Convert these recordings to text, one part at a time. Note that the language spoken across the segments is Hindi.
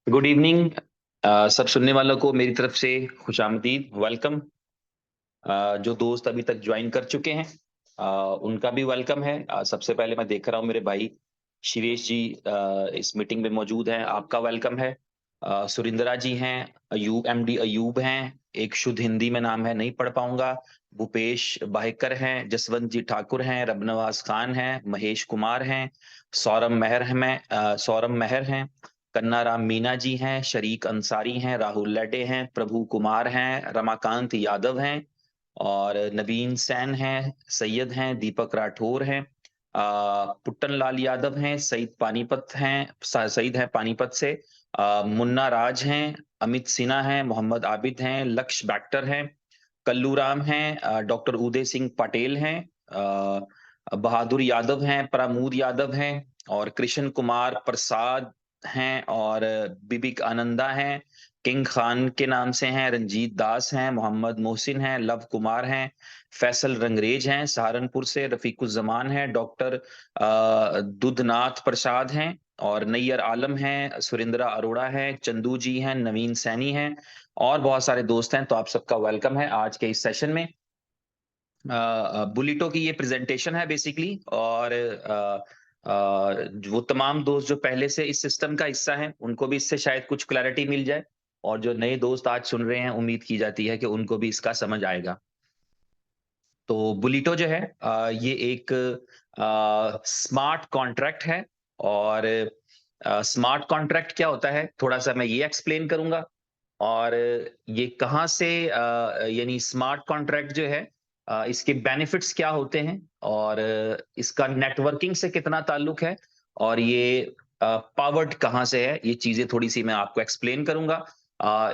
Good evening. सब सुनने वालों को मेरी तरफ से खुशामदीद, वेलकम। जो दोस्त अभी तक ज्वाइन कर चुके हैं उनका भी वेलकम है। सबसे पहले मैं देख रहा हूँ मेरे भाई शिवेश जी इस मीटिंग में मौजूद हैं, आपका वेलकम है। सुरिंदरा जी हैं, अयूब एमडी अयूब हैं, एक शुद्ध हिंदी में नाम है, नहीं पढ़ पाऊंगा। भूपेश बाहेकर हैं, जसवंत जी ठाकुर हैं, रबनवाज खान हैं, महेश कुमार हैं, सौरभ मेहर हैं, कन्ना राम मीना जी हैं, शरीक अंसारी हैं, राहुल लड्डे हैं, प्रभु कुमार हैं, रमाकांत यादव हैं, और नवीन सैन हैं, सैयद हैं, दीपक राठौर हैं, पुट्टन लाल यादव हैं, सईद हैं पानीपत से, मुन्ना राज हैं, अमित सिन्हा हैं, मोहम्मद आबिद हैं, लक्ष्य बैक्टर हैं, कल्लू राम हैं, डॉक्टर उदय सिंह पटेल हैं, बहादुर यादव हैं, प्रमोद यादव हैं, और कृष्ण कुमार प्रसाद हैं, और बिबिक आनंदा हैं, किंग खान के नाम से हैं, रंजीत दास हैं, मोहम्मद मोहसिन हैं, लव कुमार हैं, फैसल रंगरेज हैं सहारनपुर से, रफीकुज्जमान हैं, डॉक्टर दुधनाथ प्रसाद हैं, और नैयर आलम हैं, सुरेंद्रा अरोड़ा है, चंदू जी हैं, नवीन सैनी हैं, और बहुत सारे दोस्त हैं। तो आप सबका वेलकम है आज के इस सेशन में। बुलिटो की ये प्रेजेंटेशन है बेसिकली, और वो तमाम दोस्त जो पहले से इस सिस्टम का हिस्सा हैं उनको भी इससे शायद कुछ क्लैरिटी मिल जाए, और जो नए दोस्त आज सुन रहे हैं उम्मीद की जाती है कि उनको भी इसका समझ आएगा। तो बुलिटो जो है ये एक स्मार्ट कॉन्ट्रैक्ट है। और स्मार्ट कॉन्ट्रैक्ट क्या होता है थोड़ा सा मैं ये एक्सप्लेन करूंगा। और ये कहाँ से यानी स्मार्ट कॉन्ट्रैक्ट जो है इसके बेनिफिट्स क्या होते हैं, और इसका नेटवर्किंग से कितना ताल्लुक है, और ये पावर्ड कहाँ से है, ये चीजें थोड़ी सी मैं आपको एक्सप्लेन करूंगा।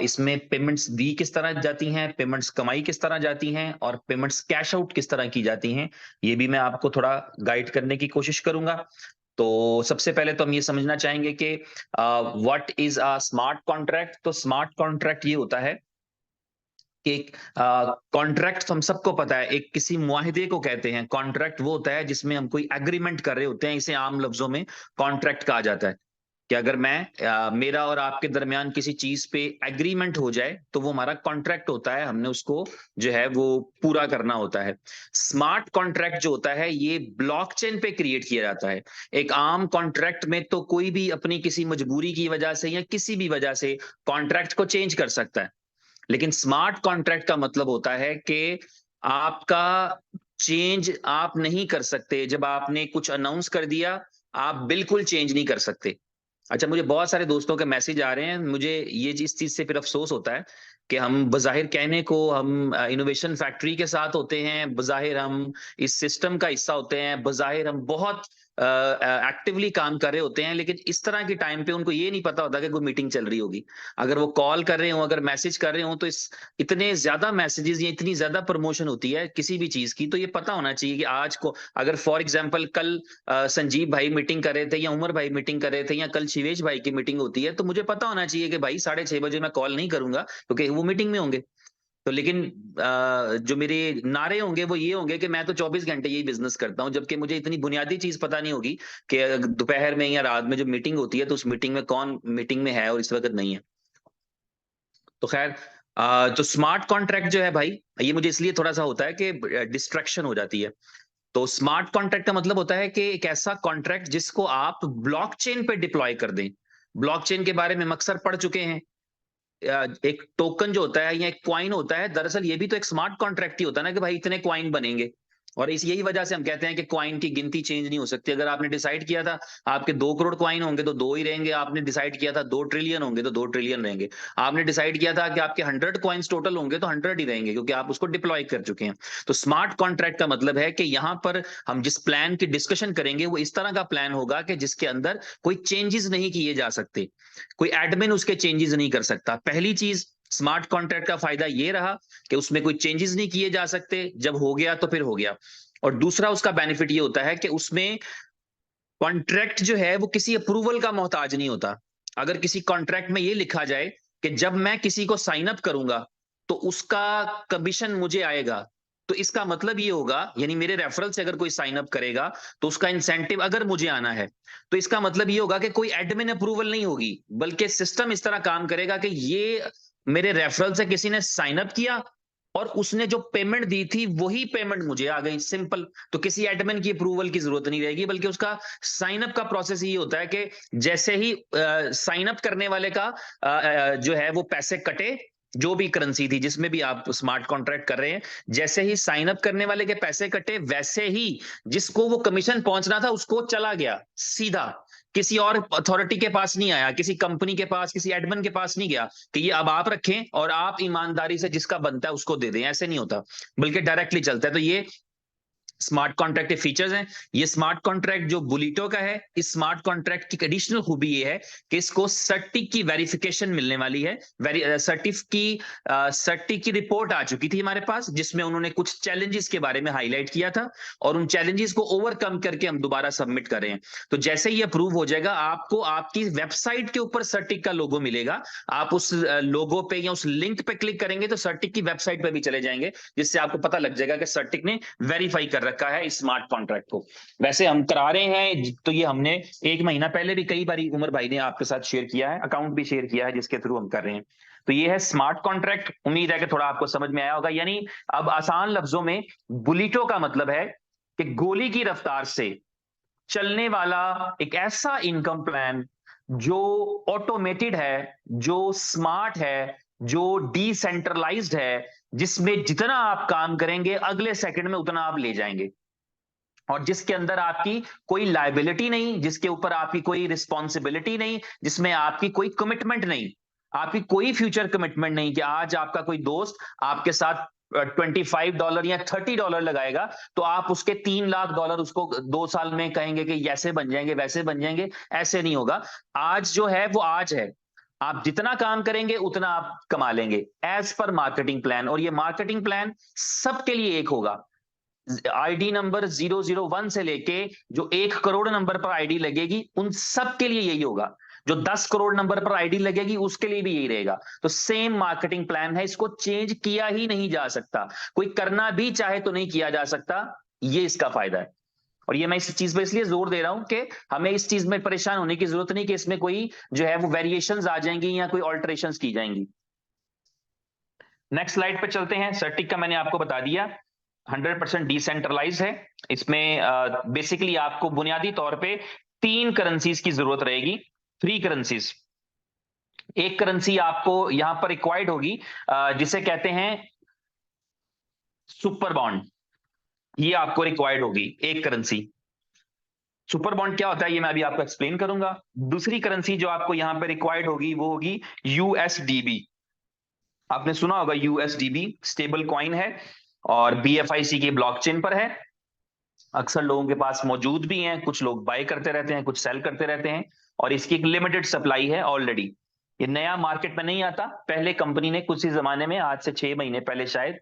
इसमें पेमेंट्स दी किस तरह जाती हैं, पेमेंट्स कमाई किस तरह जाती हैं, और पेमेंट्स कैश आउट किस तरह की जाती हैं, ये भी मैं आपको थोड़ा गाइड करने की कोशिश करूंगा। तो सबसे पहले तो हम ये समझना चाहेंगे कि what is a smart contract. तो स्मार्ट कॉन्ट्रैक्ट ये होता है कि कॉन्ट्रैक्ट हम सबको पता है, एक किसी मुआहिदे को कहते हैं। कॉन्ट्रैक्ट वो होता है जिसमें हम कोई एग्रीमेंट कर रहे होते हैं, इसे आम लफ्जों में कॉन्ट्रैक्ट कहा जाता है। कि अगर मेरा और आपके दरमियान किसी चीज पे एग्रीमेंट हो जाए तो वो हमारा कॉन्ट्रैक्ट होता है, हमने उसको जो है वो पूरा करना होता है। स्मार्ट कॉन्ट्रैक्ट जो होता है ये ब्लॉकचेन पे क्रिएट किया जाता है। एक आम कॉन्ट्रैक्ट में तो कोई भी अपनी किसी मजबूरी की वजह से या किसी भी वजह से कॉन्ट्रैक्ट को चेंज कर सकता है, लेकिन स्मार्ट कॉन्ट्रैक्ट का मतलब होता है कि आपका चेंज आप नहीं कर सकते। जब आपने कुछ अनाउंस कर दिया, आप बिल्कुल चेंज नहीं कर सकते। अच्छा, मुझे बहुत सारे दोस्तों के मैसेज आ रहे हैं, मुझे ये इस चीज से फिर अफसोस होता है कि हम बज़ाहिर कहने को हम इनोवेशन फैक्ट्री के साथ होते हैं, बज़ाहिर हम इस सिस्टम का हिस्सा होते हैं, बज़ाहिर हम बहुत एक्टिवली काम कर रहे होते हैं, लेकिन इस तरह के टाइम पे उनको ये नहीं पता होता कि कोई मीटिंग चल रही होगी। अगर वो कॉल कर रहे हो, अगर मैसेज कर रहे हो, तो इस इतने ज्यादा मैसेजेस या इतनी ज्यादा प्रमोशन होती है किसी भी चीज की, तो ये पता होना चाहिए कि आज को अगर फॉर एग्जाम्पल कल संजीव भाई मीटिंग कर रहे थे, या उमर भाई मीटिंग कर रहे थे, या कल शिवेश भाई की मीटिंग होती है, तो मुझे पता होना चाहिए कि भाई 6:30 बजे मैं कॉल नहीं करूंगा क्योंकि वो मीटिंग में होंगे। तो लेकिन जो मेरे नारे होंगे वो ये होंगे कि मैं तो 24 घंटे यही बिजनेस करता हूं, जबकि मुझे इतनी बुनियादी चीज पता नहीं होगी कि दोपहर में या रात में जब मीटिंग होती है तो उस मीटिंग में कौन मीटिंग में है और इस वक्त नहीं है। तो खैर, तो स्मार्ट कॉन्ट्रैक्ट जो है भाई, ये मुझे इसलिए थोड़ा सा होता है कि डिस्ट्रैक्शन हो जाती है। तो स्मार्ट कॉन्ट्रैक्ट का मतलब होता है कि एक ऐसा कॉन्ट्रैक्ट जिसको आप ब्लॉकचेन पे डिप्लॉय कर दें। ब्लॉकचेन के बारे में हम अक्सर पढ़ चुके हैं। एक टोकन जो होता है या एक क्वाइन होता है, दरअसल ये भी तो एक स्मार्ट कॉन्ट्रैक्ट ही होता है ना, कि भाई इतने क्वाइन बनेंगे। और इस यही वजह से हम कहते हैं कि क्वाइन की गिनती चेंज नहीं हो सकती। अगर आपने डिसाइड किया था आपके 2 करोड़ क्वाइन होंगे तो दो ही रहेंगे, आपने डिसाइड किया था 2 ट्रिलियन होंगे तो 2 ट्रिलियन रहेंगे, आपने डिसाइड किया था कि आपके 100 कॉइन्स टोटल होंगे तो 100 ही रहेंगे, क्योंकि आप उसको डिप्लॉय कर चुके हैं। तो स्मार्ट कॉन्ट्रैक्ट का मतलब है कि यहां पर हम जिस प्लान की डिस्कशन करेंगे वो इस तरह का प्लान होगा कि जिसके अंदर कोई चेंजेस नहीं किए जा सकते, कोई एडमिन उसके चेंजेस नहीं कर सकता। पहली चीज, स्मार्ट कॉन्ट्रैक्ट का फायदा ये रहा कि उसमें कोई चेंजेस नहीं किए जा सकते, जब हो गया तो फिर हो गया। और दूसरा उसका बेनिफिट ये होता है कि उसमें कॉन्ट्रैक्ट जो है वो किसी अप्रूवल का मोहताज नहीं होता। अगर किसी कॉन्ट्रैक्ट में ये लिखा जाए कि जब मैं किसी को साइन अप करूंगा तो उसका कमीशन मुझे आएगा, तो इसका मतलब ये होगा, यानी मेरे रेफरल से अगर कोई साइन अप करेगा तो उसका इंसेंटिव अगर मुझे आना है, तो इसका मतलब ये होगा कि कोई एडमिन अप्रूवल नहीं होगी, बल्कि सिस्टम इस तरह काम करेगा कि ये मेरे रेफरल से किसी ने साइन अप किया और उसने जो पेमेंट दी थी वही पेमेंट मुझे आ गई, सिंपल। तो किसी एडमिन की अप्रूवल की जरूरत नहीं रहेगी, बल्कि उसका साइन अप का प्रोसेस ये होता है कि जैसे ही साइन अप करने वाले का जो है वो पैसे कटे, जो भी करेंसी थी जिसमें भी आप स्मार्ट कॉन्ट्रैक्ट कर रहे हैं, जैसे ही साइन अप करने वाले के पैसे कटे, वैसे ही जिसको वो कमीशन पहुंचना था उसको चला गया सीधा, किसी और अथॉरिटी के पास नहीं आया, किसी कंपनी के पास, किसी एडमिन के पास नहीं गया कि ये अब आप रखें और आप ईमानदारी से जिसका बनता है उसको दे दें, ऐसे नहीं होता, बल्कि डायरेक्टली चलता है। तो ये स्मार्ट कॉन्ट्रैक्ट के फीचर्स हैं। ये स्मार्ट कॉन्ट्रैक्ट जो बुलिटो का है, इस स्मार्ट कॉन्ट्रैक्ट की एडिशनल खूबी ये है कि इसको सर्टिक की वेरिफिकेशन मिलने वाली है। सर्टिक की रिपोर्ट आ चुकी थी हमारे पास, जिसमें उन्होंने कुछ चैलेंजेस के बारे में हाईलाइट किया था, और उन चैलेंजेस को ओवरकम करके हम दोबारा सबमिट कर रहे हैं। तो जैसे ही अप्रूव हो जाएगा, आपको आपकी वेबसाइट के ऊपर सर्टिक का लोगो मिलेगा। आप उस लोगो पे या उस लिंक पे क्लिक करेंगे तो सर्टिक की वेबसाइट पे भी चले जाएंगे, जिससे आपको पता लग जाएगा कि सर्टिक ने वेरीफाई कर रखा है इस स्मार्ट कॉन्ट्रैक्ट को। वैसे हम करा रहे हैं, तो ये हमने 1 महीना पहले भी कई बार उमर भाई ने आपके साथ शेयर किया है, अकाउंट भी शेयर किया है जिसके थ्रू हम कर रहे हैं। तो ये है स्मार्ट कॉन्ट्रैक्ट। उम्मीद है कि थोड़ा आपको समझ में आया होगा। यानी अब आसान लफ्जों में, बुलिटो का मतलब है कि गोली की रफ्तार से चलने वाला एक ऐसा इनकम प्लान जो ऑटोमेटेड है, जो स्मार्ट है, जो डिसेंट्रलाइज्ड है, जिसमें जितना आप काम करेंगे अगले सेकंड में उतना आप ले जाएंगे, और जिसके अंदर आपकी कोई लायबिलिटी नहीं, जिसके ऊपर आपकी कोई रिस्पॉन्सिबिलिटी नहीं, जिसमें आपकी कोई कमिटमेंट नहीं, आपकी कोई फ्यूचर कमिटमेंट नहीं कि आज आपका कोई दोस्त आपके साथ $25 या $30 लगाएगा तो आप उसके $3 लाख उसको 2 साल में कहेंगे कि ऐसे बन जाएंगे, वैसे बन जाएंगे। ऐसे नहीं होगा। आज जो है वो आज है, आप जितना काम करेंगे उतना आप कमा लेंगे, एज पर मार्केटिंग प्लान। और ये मार्केटिंग प्लान सबके लिए एक होगा। आईडी नंबर 001 से लेके जो 1 करोड़ नंबर पर आईडी लगेगी, उन सब के लिए यही होगा। जो 10 करोड़ नंबर पर आईडी लगेगी उसके लिए भी यही रहेगा। तो सेम मार्केटिंग प्लान है, इसको चेंज किया ही नहीं जा सकता, कोई करना भी चाहे तो नहीं किया जा सकता। ये इसका फायदा है। और ये मैं इस चीज पे इसलिए जोर दे रहा हूं कि हमें इस चीज में परेशान होने की जरूरत नहीं कि इसमें कोई जो है वो वेरिएशंस आ जाएंगी या कोई ऑल्टरेशंस की जाएंगी। नेक्स्ट स्लाइड पे चलते हैं। सर्टिक का मैंने आपको बता दिया, 100% डिसेंट्रलाइज है। इसमें बेसिकली आपको बुनियादी तौर पे 3 करेंसीज की जरूरत रहेगी, 3 करेंसीज। एक करेंसी आपको यहां पर रिक्वायर्ड होगी, जिसे कहते हैं सुपर बॉन्ड। ये आपको रिक्वायर्ड होगी एक करेंसी। सुपर बॉन्ड क्या होता है ये मैं अभी आपको एक्सप्लेन करूंगा। दूसरी करेंसी जो आपको यहां पर रिक्वायर्ड होगी वो होगी यूएसडीबी। आपने सुना होगा यूएसडीबी, स्टेबल कॉइन है और बीएफआईसी की ब्लॉकचेन पर है। अक्सर लोगों के पास मौजूद भी हैं, कुछ लोग बाय करते रहते हैं, कुछ सेल करते रहते हैं, और इसकी एक लिमिटेड सप्लाई है ऑलरेडी। ये नया मार्केट में नहीं आता, पहले कंपनी ने कुछ ही जमाने में, आज से 6 महीने पहले शायद,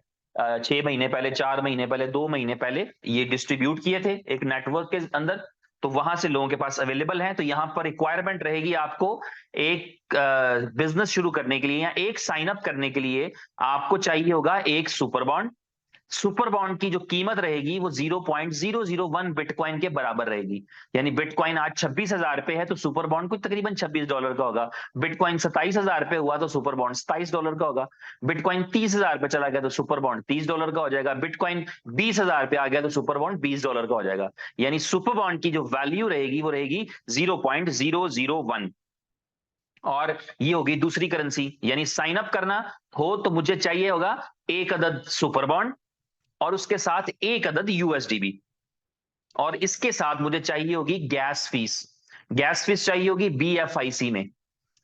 6 महीने पहले, 4 महीने पहले, 2 महीने पहले ये डिस्ट्रीब्यूट किए थे एक नेटवर्क के अंदर। तो वहां से लोगों के पास अवेलेबल है। तो यहां पर रिक्वायरमेंट रहेगी आपको एक बिजनेस शुरू करने के लिए या एक साइन अप करने के लिए, आपको चाहिए होगा एक सुपर बॉन्ड। सुपर बॉन्ड की जो कीमत रहेगी वो 0.001 बिटकॉइन के बराबर रहेगी। यानी बिटकॉइन आज 26,000 पे है तो सुपर बॉन्ड कुछ तकरीबन $26 का होगा। बिटकॉइन 27,000 पे हुआ तो सुपर बॉन्ड $27 का होगा। बिटकॉइन 30,000 पे चला गया तो सुपर बॉन्ड $30 का हो जाएगा। बिटकॉइन 20,000 पे आ गया तो सुपर बॉन्ड $20 का हो जाएगा। यानी सुपर बॉन्ड की जो वैल्यू रहेगी वो रहेगी 0.001। और ये होगी दूसरी करेंसी। यानी साइन अप करना हो तो मुझे चाहिए होगा एक अदद सुपर बॉन्ड और उसके साथ एक अदद यूएसडीबी, और इसके साथ मुझे चाहिए होगी गैस फीस। गैस फीस चाहिए होगी बीएफआईसी में।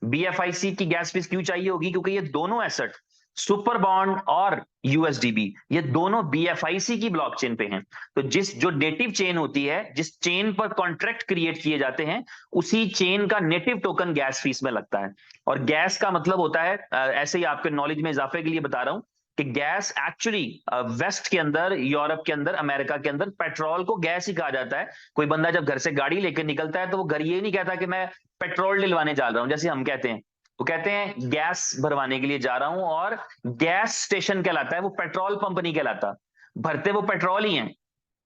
बीएफआईसी की गैस फीस क्यों चाहिए होगी? क्योंकि ये दोनों एसेट, सुपर बॉन्ड और यूएसडीबी, ये दोनों बीएफआईसी की ब्लॉकचेन पे हैं। तो जो नेटिव चेन होती है, जिस चेन पर कॉन्ट्रैक्ट क्रिएट किए जाते हैं, उसी चेन का नेटिव टोकन गैस फीस में लगता है। और गैस का मतलब होता है, ऐसे ही आपके नॉलेज में इजाफे के लिए बता रहा हूं, कि गैस एक्चुअली वेस्ट के अंदर, यूरोप के अंदर, अमेरिका के अंदर पेट्रोल को गैस ही कहा जाता है। कोई बंदा जब घर से गाड़ी लेकर निकलता है तो वो घर ये नहीं कहता कि मैं पेट्रोल डलवाने जा रहा हूं, जैसे हम कहते हैं। वो कहते हैं गैस भरवाने के लिए जा रहा हूं, और गैस स्टेशन कहलाता है, वो पेट्रोल पंप नहीं कहलाता। भरते वो पेट्रोल ही हैं,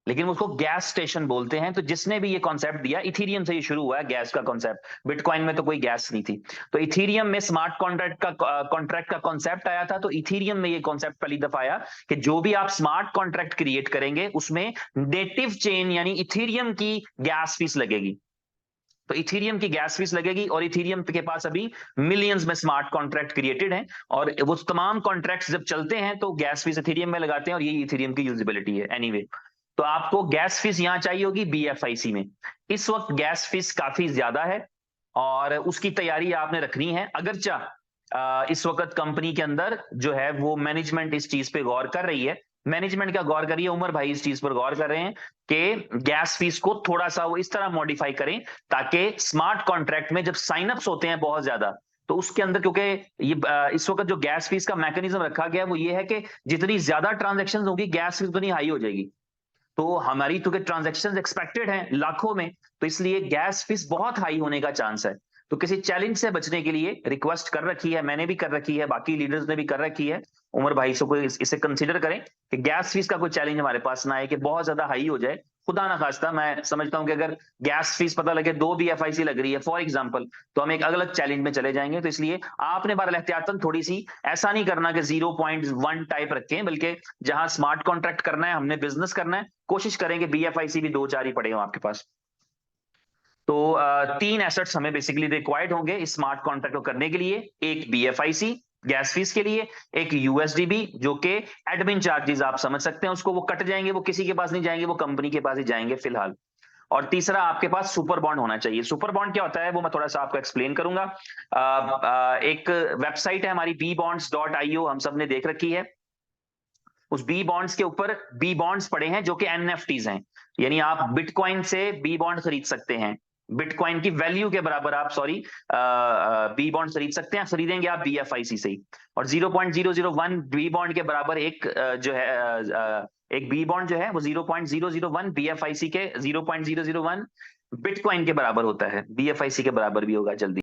लेकिन उसको गैस स्टेशन बोलते हैं। तो जिसने भी ये कॉन्सेप्ट दिया, इथीरियम से ये शुरू हुआ है गैस का कॉन्सेप्ट, बिटकॉइन में तो कोई गैस नहीं थी। तो इथीरियम में स्मार्ट कॉन्ट्रैक्ट का कॉन्सेप्ट आया था। तो इथीरियम में ये कॉन्सेप्ट पहली दफा आया कि जो भी आप स्मार्ट कॉन्ट्रैक्ट क्रिएट करेंगे उसमें नेटिव चेन यानी इथीरियम की गैस फीस लगेगी। तो इथीरियम की गैस फीस लगेगी, और इथीरियम के पास अभी मिलियंस में स्मार्ट कॉन्ट्रैक्ट क्रिएटेड हैं, और वो तमाम कॉन्ट्रैक्ट्स जब चलते हैं तो गैस फीस इथीरियम में लगाते हैं, और यही इथीरियम की यूजिबिलिटी है। एनीवे, तो आपको गैस फीस यहां चाहिए होगी बीएफआईसी में। इस वक्त गैस फीस काफी ज्यादा है, और उसकी तैयारी आपने रखनी है। अगरचा इस वक्त कंपनी के अंदर जो है वो मैनेजमेंट इस चीज पे गौर कर रही है। मैनेजमेंट क्या गौर करिए, उमर भाई इस चीज पर गौर कर रहे हैं कि गैस फीस को थोड़ा सा वो इस तरह मॉडिफाई करें ताकि स्मार्ट कॉन्ट्रैक्ट में जब साइनअप्स होते हैं बहुत ज्यादा, तो उसके अंदर, क्योंकि ये इस वक्त जो गैस फीस का मैकेनिज्म रखा गया है वो ये है कि जितनी ज्यादा ट्रांजेक्शन होगी गैस फीस उतनी हाई हो जाएगी। तो हमारी तो ट्रांजेक्शन एक्सपेक्टेड हैं लाखों में, तो इसलिए गैस फीस बहुत हाई होने का चांस है। तो किसी चैलेंज से बचने के लिए रिक्वेस्ट कर रखी है, मैंने भी कर रखी है, बाकी लीडर्स ने भी कर रखी है, उमर भाई से कोई इसे कंसीडर करें कि गैस फीस का कोई चैलेंज हमारे पास ना आए कि बहुत ज्यादा हाई हो जाए। खुदा ना खास्ता, मैं समझता हूं कि अगर गैस फीस पता लगे 2 बीएफआईसी लग रही है फॉर एग्जांपल, तो हम एक अलग चैलेंज में चले जाएंगे। तो इसलिए आपने बार एहतियातन थोड़ी सी ऐसा नहीं करना कि 0.1 टाइप रखें, बल्कि जहां स्मार्ट कॉन्ट्रैक्ट करना है, हमने बिजनेस करना है, कोशिश करेंगे बीएफआईसी भी 2-4 ही पड़े हो आपके पास। तो 3 एसेट्स हमें बेसिकली रिक्वायर्ड होंगे इस स्मार्ट कॉन्ट्रैक्ट को करने के लिए। एक बीएफआईसी गैस फीस के लिए, एक यूएसडीबी जो कि एडमिन चार्जेस आप समझ सकते हैं उसको, वो कट जाएंगे, वो किसी के पास नहीं जाएंगे, वो कंपनी के पास ही जाएंगे फिलहाल। और तीसरा आपके पास सुपर बॉन्ड होना चाहिए। सुपर बॉन्ड क्या होता है वो मैं थोड़ा सा आपको एक्सप्लेन करूंगा। एक वेबसाइट है हमारी bbonds.io, हम सब ने देख रखी है। उस बी बॉन्ड्स के ऊपर बी बॉन्ड्स पड़े हैं जो कि एनएफटीज हैं, यानी आप बिटकॉइन से बी बॉन्ड खरीद सकते हैं। बिटकॉइन की वैल्यू के बराबर आप बी बॉन्ड खरीद सकते हैं, खरीदेंगे आप बीएफआईसी से ही। और 0.001 बी बॉन्ड के बराबर एक एक बी बॉन्ड जो है वो 0.001 बीएफआईसी के 0.001 बिटकॉइन के बराबर होता है, बीएफआईसी के बराबर भी होगा जल्दी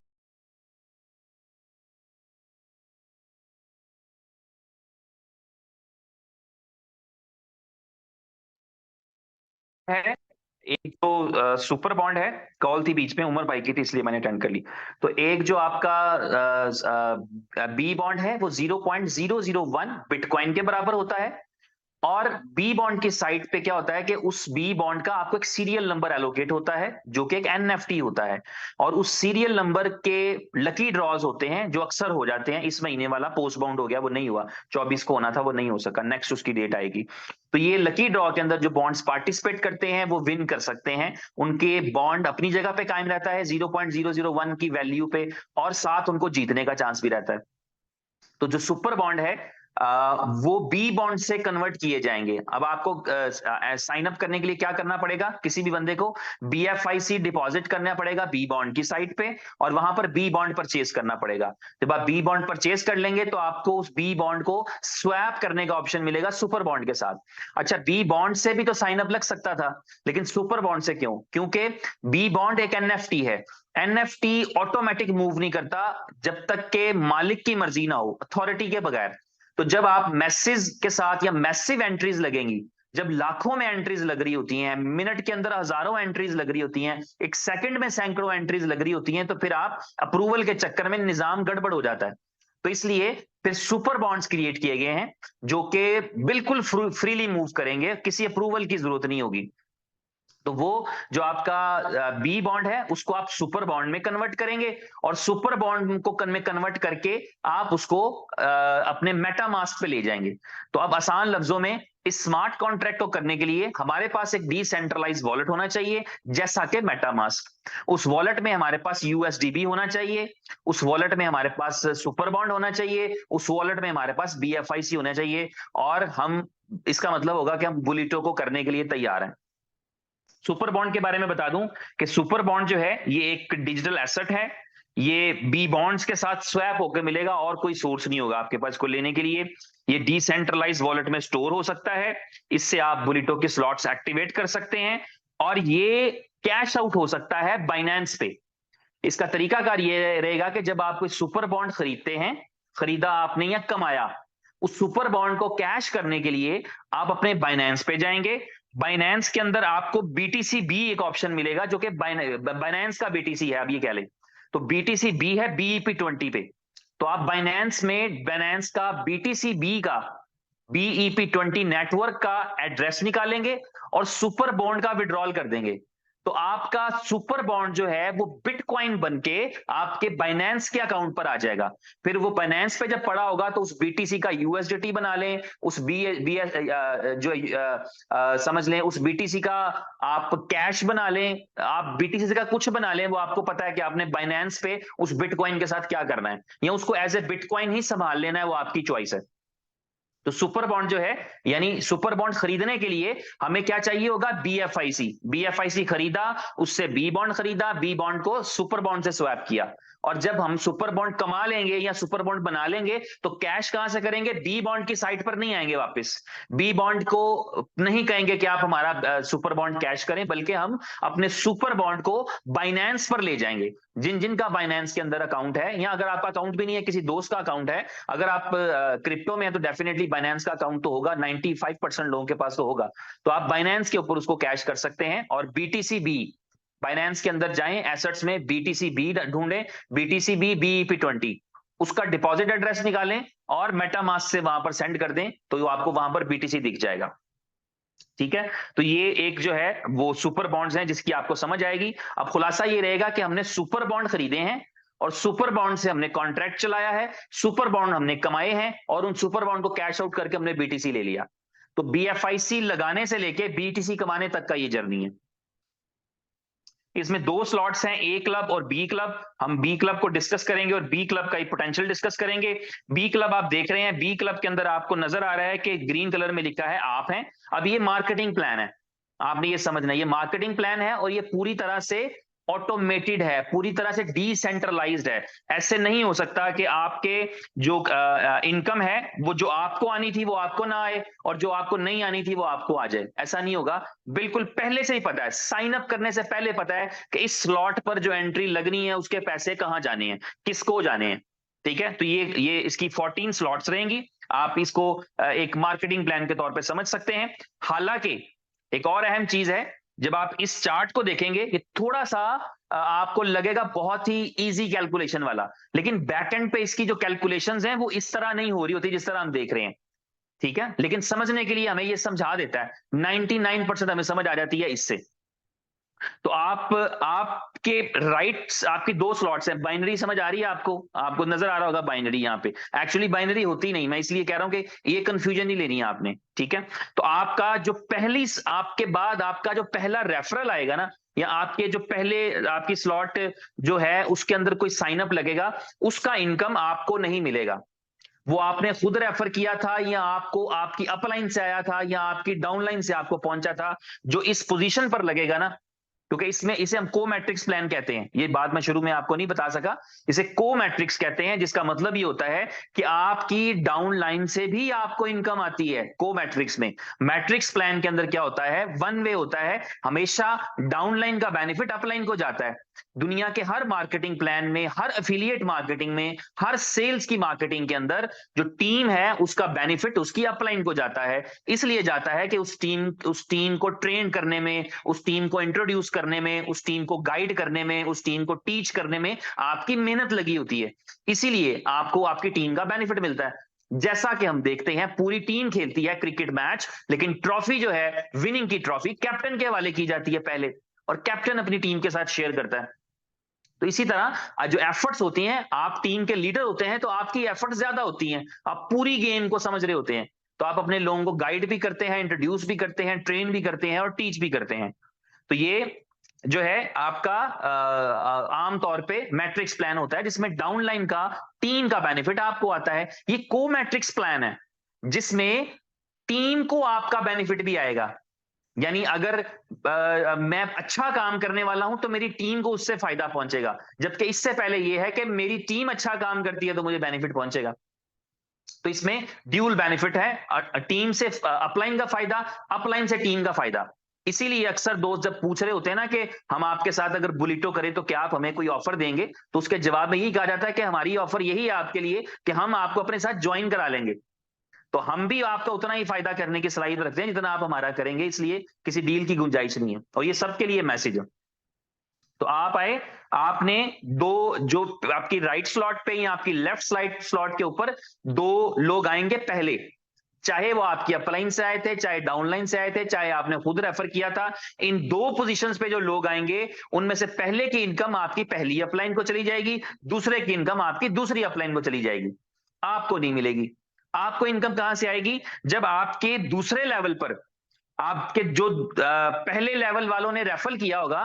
है। एक तो सुपर बॉन्ड है, कॉल थी बीच में, उमर भाई की थी इसलिए मैंने अटेंड कर ली। तो एक जो आपका बी बॉन्ड है वो 0.001 बिटकॉइन के बराबर होता है। और बी बॉन्ड की साइट पे क्या होता है कि उस बी बॉन्ड का आपको एक सीरियल नंबर एलोकेट होता है जो कि एक एनएफटी होता है। और उस सीरियल नंबर के लकी ड्रॉज होते हैं जो अक्सर हो जाते हैं। इस महीने वाला पोस्ट बाउंड हो गया, वो नहीं हुआ, 24 को होना था वो नहीं हो सका, नेक्स्ट उसकी डेट आएगी। तो ये लकी ड्रॉ के अंदर जो बॉन्ड्स पार्टिसिपेट करते हैं वो विन कर सकते हैं। उनके बॉन्ड अपनी जगह पे कायम रहता है 0.001 की वैल्यू पे, और साथ उनको जीतने का चांस भी रहता है। तो जो सुपर बॉन्ड है वो बी बॉन्ड से कन्वर्ट किए जाएंगे। अब आपको साइन अप करने के लिए क्या करना पड़ेगा, किसी भी बंदे को बीएफआईसी डिपॉजिट करना पड़ेगा बी बॉन्ड की साइट पे, और वहां पर बी बॉन्ड परचेज करना पड़ेगा। जब आप बी बॉन्ड परचेज कर लेंगे तो आपको उस बी बॉन्ड को स्वैप करने का ऑप्शन मिलेगा सुपर बॉन्ड के साथ। अच्छा, बी बॉन्ड से भी तो साइन अप लग सकता था, लेकिन सुपर बॉन्ड से क्यों? क्योंकि बी बॉन्ड एक एनएफटी है। एनएफटी ऑटोमेटिक मूव नहीं करता जब तक के मालिक की मर्जी ना हो, अथॉरिटी के बगैर। तो जब आप मैसेज के साथ या मैसिव एंट्रीज लगेंगी, जब लाखों में एंट्रीज लग रही होती हैं, मिनट के अंदर हजारों एंट्रीज लग रही होती हैं, एक सेकंड में सैकड़ों एंट्रीज लग रही होती हैं, तो फिर आप अप्रूवल के चक्कर में निजाम गड़बड़ हो जाता है। तो इसलिए फिर सुपर बॉन्ड्स क्रिएट किए गए हैं जो कि बिल्कुल फ्रीली मूव करेंगे, किसी अप्रूवल की जरूरत नहीं होगी। तो वो जो आपका बी बॉन्ड है उसको आप सुपर बॉन्ड में कन्वर्ट करेंगे, और सुपर बॉन्ड को में कन्वर्ट करके आप उसको अपने मेटा मास्क पे ले जाएंगे। तो अब आसान लफ्जों में इस स्मार्ट कॉन्ट्रैक्ट को करने के लिए हमारे पास एक डिसेंट्रलाइज वॉलेट होना चाहिए जैसा कि मेटा मास्क। उस वॉलेट में हमारे पास यूएसडीबी होना चाहिए, उस वॉलेट में हमारे पास सुपर बॉन्ड होना चाहिए, उस वॉलेट में हमारे पास बीएफआईसी होना चाहिए, और हम, इसका मतलब होगा कि हम बुलिटो को करने के लिए तैयार हैं। सुपर बॉन्ड के बारे में बता दूं कि सुपर बॉन्ड जो है ये एक डिजिटल एसेट है। ये बी बॉन्ड्स के साथ स्वैप होकर मिलेगा, और कोई सोर्स नहीं होगा आपके पास इसको लेने के लिए। ये डिसेंट्रलाइज वॉलेट में स्टोर हो सकता है, इससे आप बुलिटो के स्लॉट्स एक्टिवेट कर सकते हैं, और ये कैश आउट हो सकता है बाइनेंस पे। इसका तरीकाकार ये रहेगा कि जब आप कोई सुपर बॉन्ड खरीदते हैं, खरीदा आपने या कमाया, उस सुपर बॉन्ड को कैश करने के लिए आप अपने बाइनेंस पे जाएंगे। बाइनेंस के अंदर आपको बीटीसी बी एक ऑप्शन मिलेगा, जो कि बाइनेंस का बीटीसी है, अब ये कह लें तो बीटीसी बी है BEP20 पे। तो आप बाइनेंस का बीटीसी बी का BEP20 नेटवर्क का एड्रेस निकालेंगे और सुपर बॉन्ड का विड्रॉल कर देंगे। तो आपका सुपर बॉन्ड जो है वो बिटकॉइन बन के आपके बाइनेंस के अकाउंट पर आ जाएगा। फिर वो बाइनेंस पे जब पड़ा होगा तो उस बीटीसी का यूएसडीटी बना लें, उस बी जो समझ लें उस बीटीसी का आप कैश बना लें, आप बीटीसी का कुछ बना लें, वो आपको पता है कि आपने बाइनेंस पे उस बिटकॉइन के साथ क्या करना है, या उसको एज ए बिटकॉइन ही संभाल लेना है, वो आपकी चॉइस है। तो सुपर बॉन्ड जो है, यानी सुपर बॉन्ड खरीदने के लिए हमें क्या चाहिए होगा, बीएफआईसी खरीदा, उससे बी बॉन्ड खरीदा, बी बॉन्ड को सुपर बॉन्ड से स्वैप किया। और जब हम सुपर बॉन्ड कमा लेंगे या सुपर बॉन्ड बना लेंगे तो कैश कहां से करेंगे, बी बॉन्ड की साइट पर नहीं आएंगे वापस। बी बॉन्ड को नहीं कहेंगे कि आप हमारा सुपर बॉन्ड कैश करें, बल्कि हम अपने सुपर बॉन्ड को बाइनेंस पर ले जाएंगे। जिन जिन का बाइनेंस के अंदर अकाउंट है, या अगर आपका अकाउंट भी नहीं है, किसी दोस्त का अकाउंट है, अगर आप क्रिप्टो में है तो डेफिनेटली बाइनेंस का अकाउंट तो होगा, 95% लोगों के पास तो होगा। तो आप बाइनेंस के ऊपर उसको कैश कर सकते हैं। और बीटीसी बी, बाइनेंस के अंदर जाएं, एसेट्स में बीटीसी बी ढूंढें, बीटीसी बी BEP20, उसका डिपॉजिट एड्रेस निकालें और मेटामास्क से वहां पर सेंड कर दें, तो आपको वहां पर बीटीसी दिख जाएगा। ठीक है, तो ये एक जो है वो सुपर बॉन्ड्स हैं जिसकी आपको समझ आएगी। अब खुलासा ये रहेगा कि हमने सुपर बॉन्ड खरीदे हैं और सुपर बॉन्ड से हमने कॉन्ट्रैक्ट चलाया है, सुपर बॉन्ड हमने कमाए हैं और उन सुपर बॉन्ड को कैश आउट करके हमने बीटीसी ले लिया। तो बीएफआईसी लगाने से लेके बीटीसी कमाने तक का ये जर्नी है। इसमें दो स्लॉट्स हैं, ए क्लब और बी क्लब। हम बी क्लब को डिस्कस करेंगे और बी क्लब का पोटेंशियल डिस्कस करेंगे। बी क्लब आप देख रहे हैं, बी क्लब के अंदर आपको नजर आ रहा है कि ग्रीन कलर में लिखा है आप हैं। अब ये मार्केटिंग प्लान है, आपने ये समझना है, ये मार्केटिंग प्लान है और ये पूरी तरह से ऑटोमेटेड है, पूरी तरह से डिसेंट्रलाइज्ड है। ऐसे नहीं हो सकता कि आपके जो इनकम है वो जो आपको आनी थी वो आपको ना आए और जो आपको नहीं आनी थी वो आपको आ जाए, ऐसा नहीं होगा। बिल्कुल पहले से ही पता है, साइन अप करने से पहले पता है कि इस स्लॉट पर जो एंट्री लगनी है उसके पैसे कहां जाने हैं, किसको जाने हैं। ठीक है, तो ये इसकी 14 स्लॉट्स रहेंगी। आप इसको एक मार्केटिंग प्लान के तौर पे समझ सकते हैं। हालांकि एक और अहम चीज है, जब आप इस चार्ट को देखेंगे ये थोड़ा सा आपको लगेगा बहुत ही इजी कैलकुलेशन वाला, लेकिन बैक एंड पे इसकी जो कैलकुलेशंस हैं वो इस तरह नहीं हो रही होती जिस तरह हम देख रहे हैं। ठीक है, लेकिन समझने के लिए हमें ये समझा देता है, 99% हमें समझ आ जाती है इससे। तो आपके राइट्स, आपकी दो स्लॉट्स हैं, बाइनरी समझ आ रही है आपको, आपको नजर आ रहा होगा बाइनरी, यहाँ पे एक्चुअली बाइनरी होती नहीं, मैं इसलिए कह रहा हूं कि ये कंफ्यूजन नहीं लेनी है आपने। ठीक है, तो आपका जो आपके बाद आपका जो पहला रेफरल आएगा ना, या आपके जो पहले आपकी स्लॉट जो है उसके अंदर कोई साइन अप लगेगा, उसका इनकम आपको नहीं मिलेगा। वो आपने खुद रेफर किया था, या आपको आपकी अपलाइन से आया था, या आपकी डाउनलाइन से आपको पहुंचा था, जो इस पोजीशन पर लगेगा ना, क्योंकि इसमें इसे हम को मैट्रिक्स प्लान कहते हैं, ये बात मैं शुरू में आपको नहीं बता सका, इसे को मैट्रिक्स कहते हैं, जिसका मतलब ये होता है कि आपकी डाउन लाइन से भी आपको इनकम आती है। को मैट्रिक्स में, मैट्रिक्स प्लान के अंदर क्या होता है, वन वे होता है, हमेशा डाउन लाइन का बेनिफिट अपलाइन को जाता है। दुनिया के हर मार्केटिंग प्लान में, हर एफिलिएट मार्केटिंग में, हर सेल्स की मार्केटिंग के अंदर जो टीम है उसका बेनिफिट उसकी अपलाइन को जाता है। इसलिए जाता है कि उस टीम को ट्रेन करने में, उस टीम को इंट्रोड्यूस करने में, उस टीम को गाइड करने में, उस टीम को टीच करने में आपकी मेहनत लगी होती है, इसीलिए आपको आपकी टीम का बेनिफिट मिलता है। जैसा कि हम देखते हैं पूरी टीम खेलती है क्रिकेट मैच, लेकिन ट्रॉफी जो है, विनिंग की ट्रॉफी कैप्टन के हवाले की जाती है पहले, और कैप्टन अपनी टीम के साथ शेयर करता है। तो इसी तरह जो एफर्ट्स होती हैं, आप टीम के लीडर होते हैं तो आपकी एफर्ट्स ज्यादा होती हैं, आप पूरी गेम को समझ रहे होते हैं, तो आप अपने लोगों को गाइड भी करते हैं, इंट्रोड्यूस भी करते हैं, ट्रेन भी करते हैं और टीच भी करते हैं। तो ये जो है आपका आम तौर पे मैट्रिक्स प्लान होता है, जिसमें डाउनलाइन का टीम का बेनिफिट आपको आता है। ये को मैट्रिक्स प्लान है जिसमें टीम को आपका बेनिफिट भी आएगा, यानी अगर मैं अच्छा काम करने वाला हूं तो मेरी टीम को उससे फायदा पहुंचेगा, जबकि इससे पहले यह है कि मेरी टीम अच्छा काम करती है तो मुझे बेनिफिट पहुंचेगा। तो इसमें ड्यूल बेनिफिट है, टीम से अपलाइन का फायदा, अपलाइन से टीम का फायदा। इसीलिए अक्सर दोस्त जब पूछ रहे होते हैं ना कि हम आपके साथ अगर बुलिटो करें तो क्या आप हमें कोई ऑफर देंगे, तो उसके जवाब में यही कहा जाता है कि हमारी ऑफर यही है आपके लिए कि हम आपको अपने साथ ज्वाइन करा लेंगे। तो हम भी आपका उतना ही फायदा करने की सलाहियत रखते हैं जितना आप हमारा करेंगे, इसलिए किसी डील की गुंजाइश नहीं है। और ये सबके लिए मैसेज है। तो आप आए, आपने दो, जो आपकी राइट स्लॉट पे या आपकी लेफ्ट साइड स्लॉट के ऊपर दो लोग आएंगे पहले, चाहे वो आपकी अपलाइन से आए थे, चाहे डाउनलाइन से आए थे, चाहे आपने खुद रेफर किया था। इन दो पोजीशंस पे जो लोग आएंगे, उनमें से पहले की इनकम आपकी पहली अपलाइन को चली जाएगी, दूसरे की इनकम आपकी दूसरी अपलाइन को चली जाएगी, आपको नहीं मिलेगी। आपको इनकम कहां से आएगी? जब आपके दूसरे लेवल पर आपके जो पहले लेवल वालों ने रेफर किया होगा,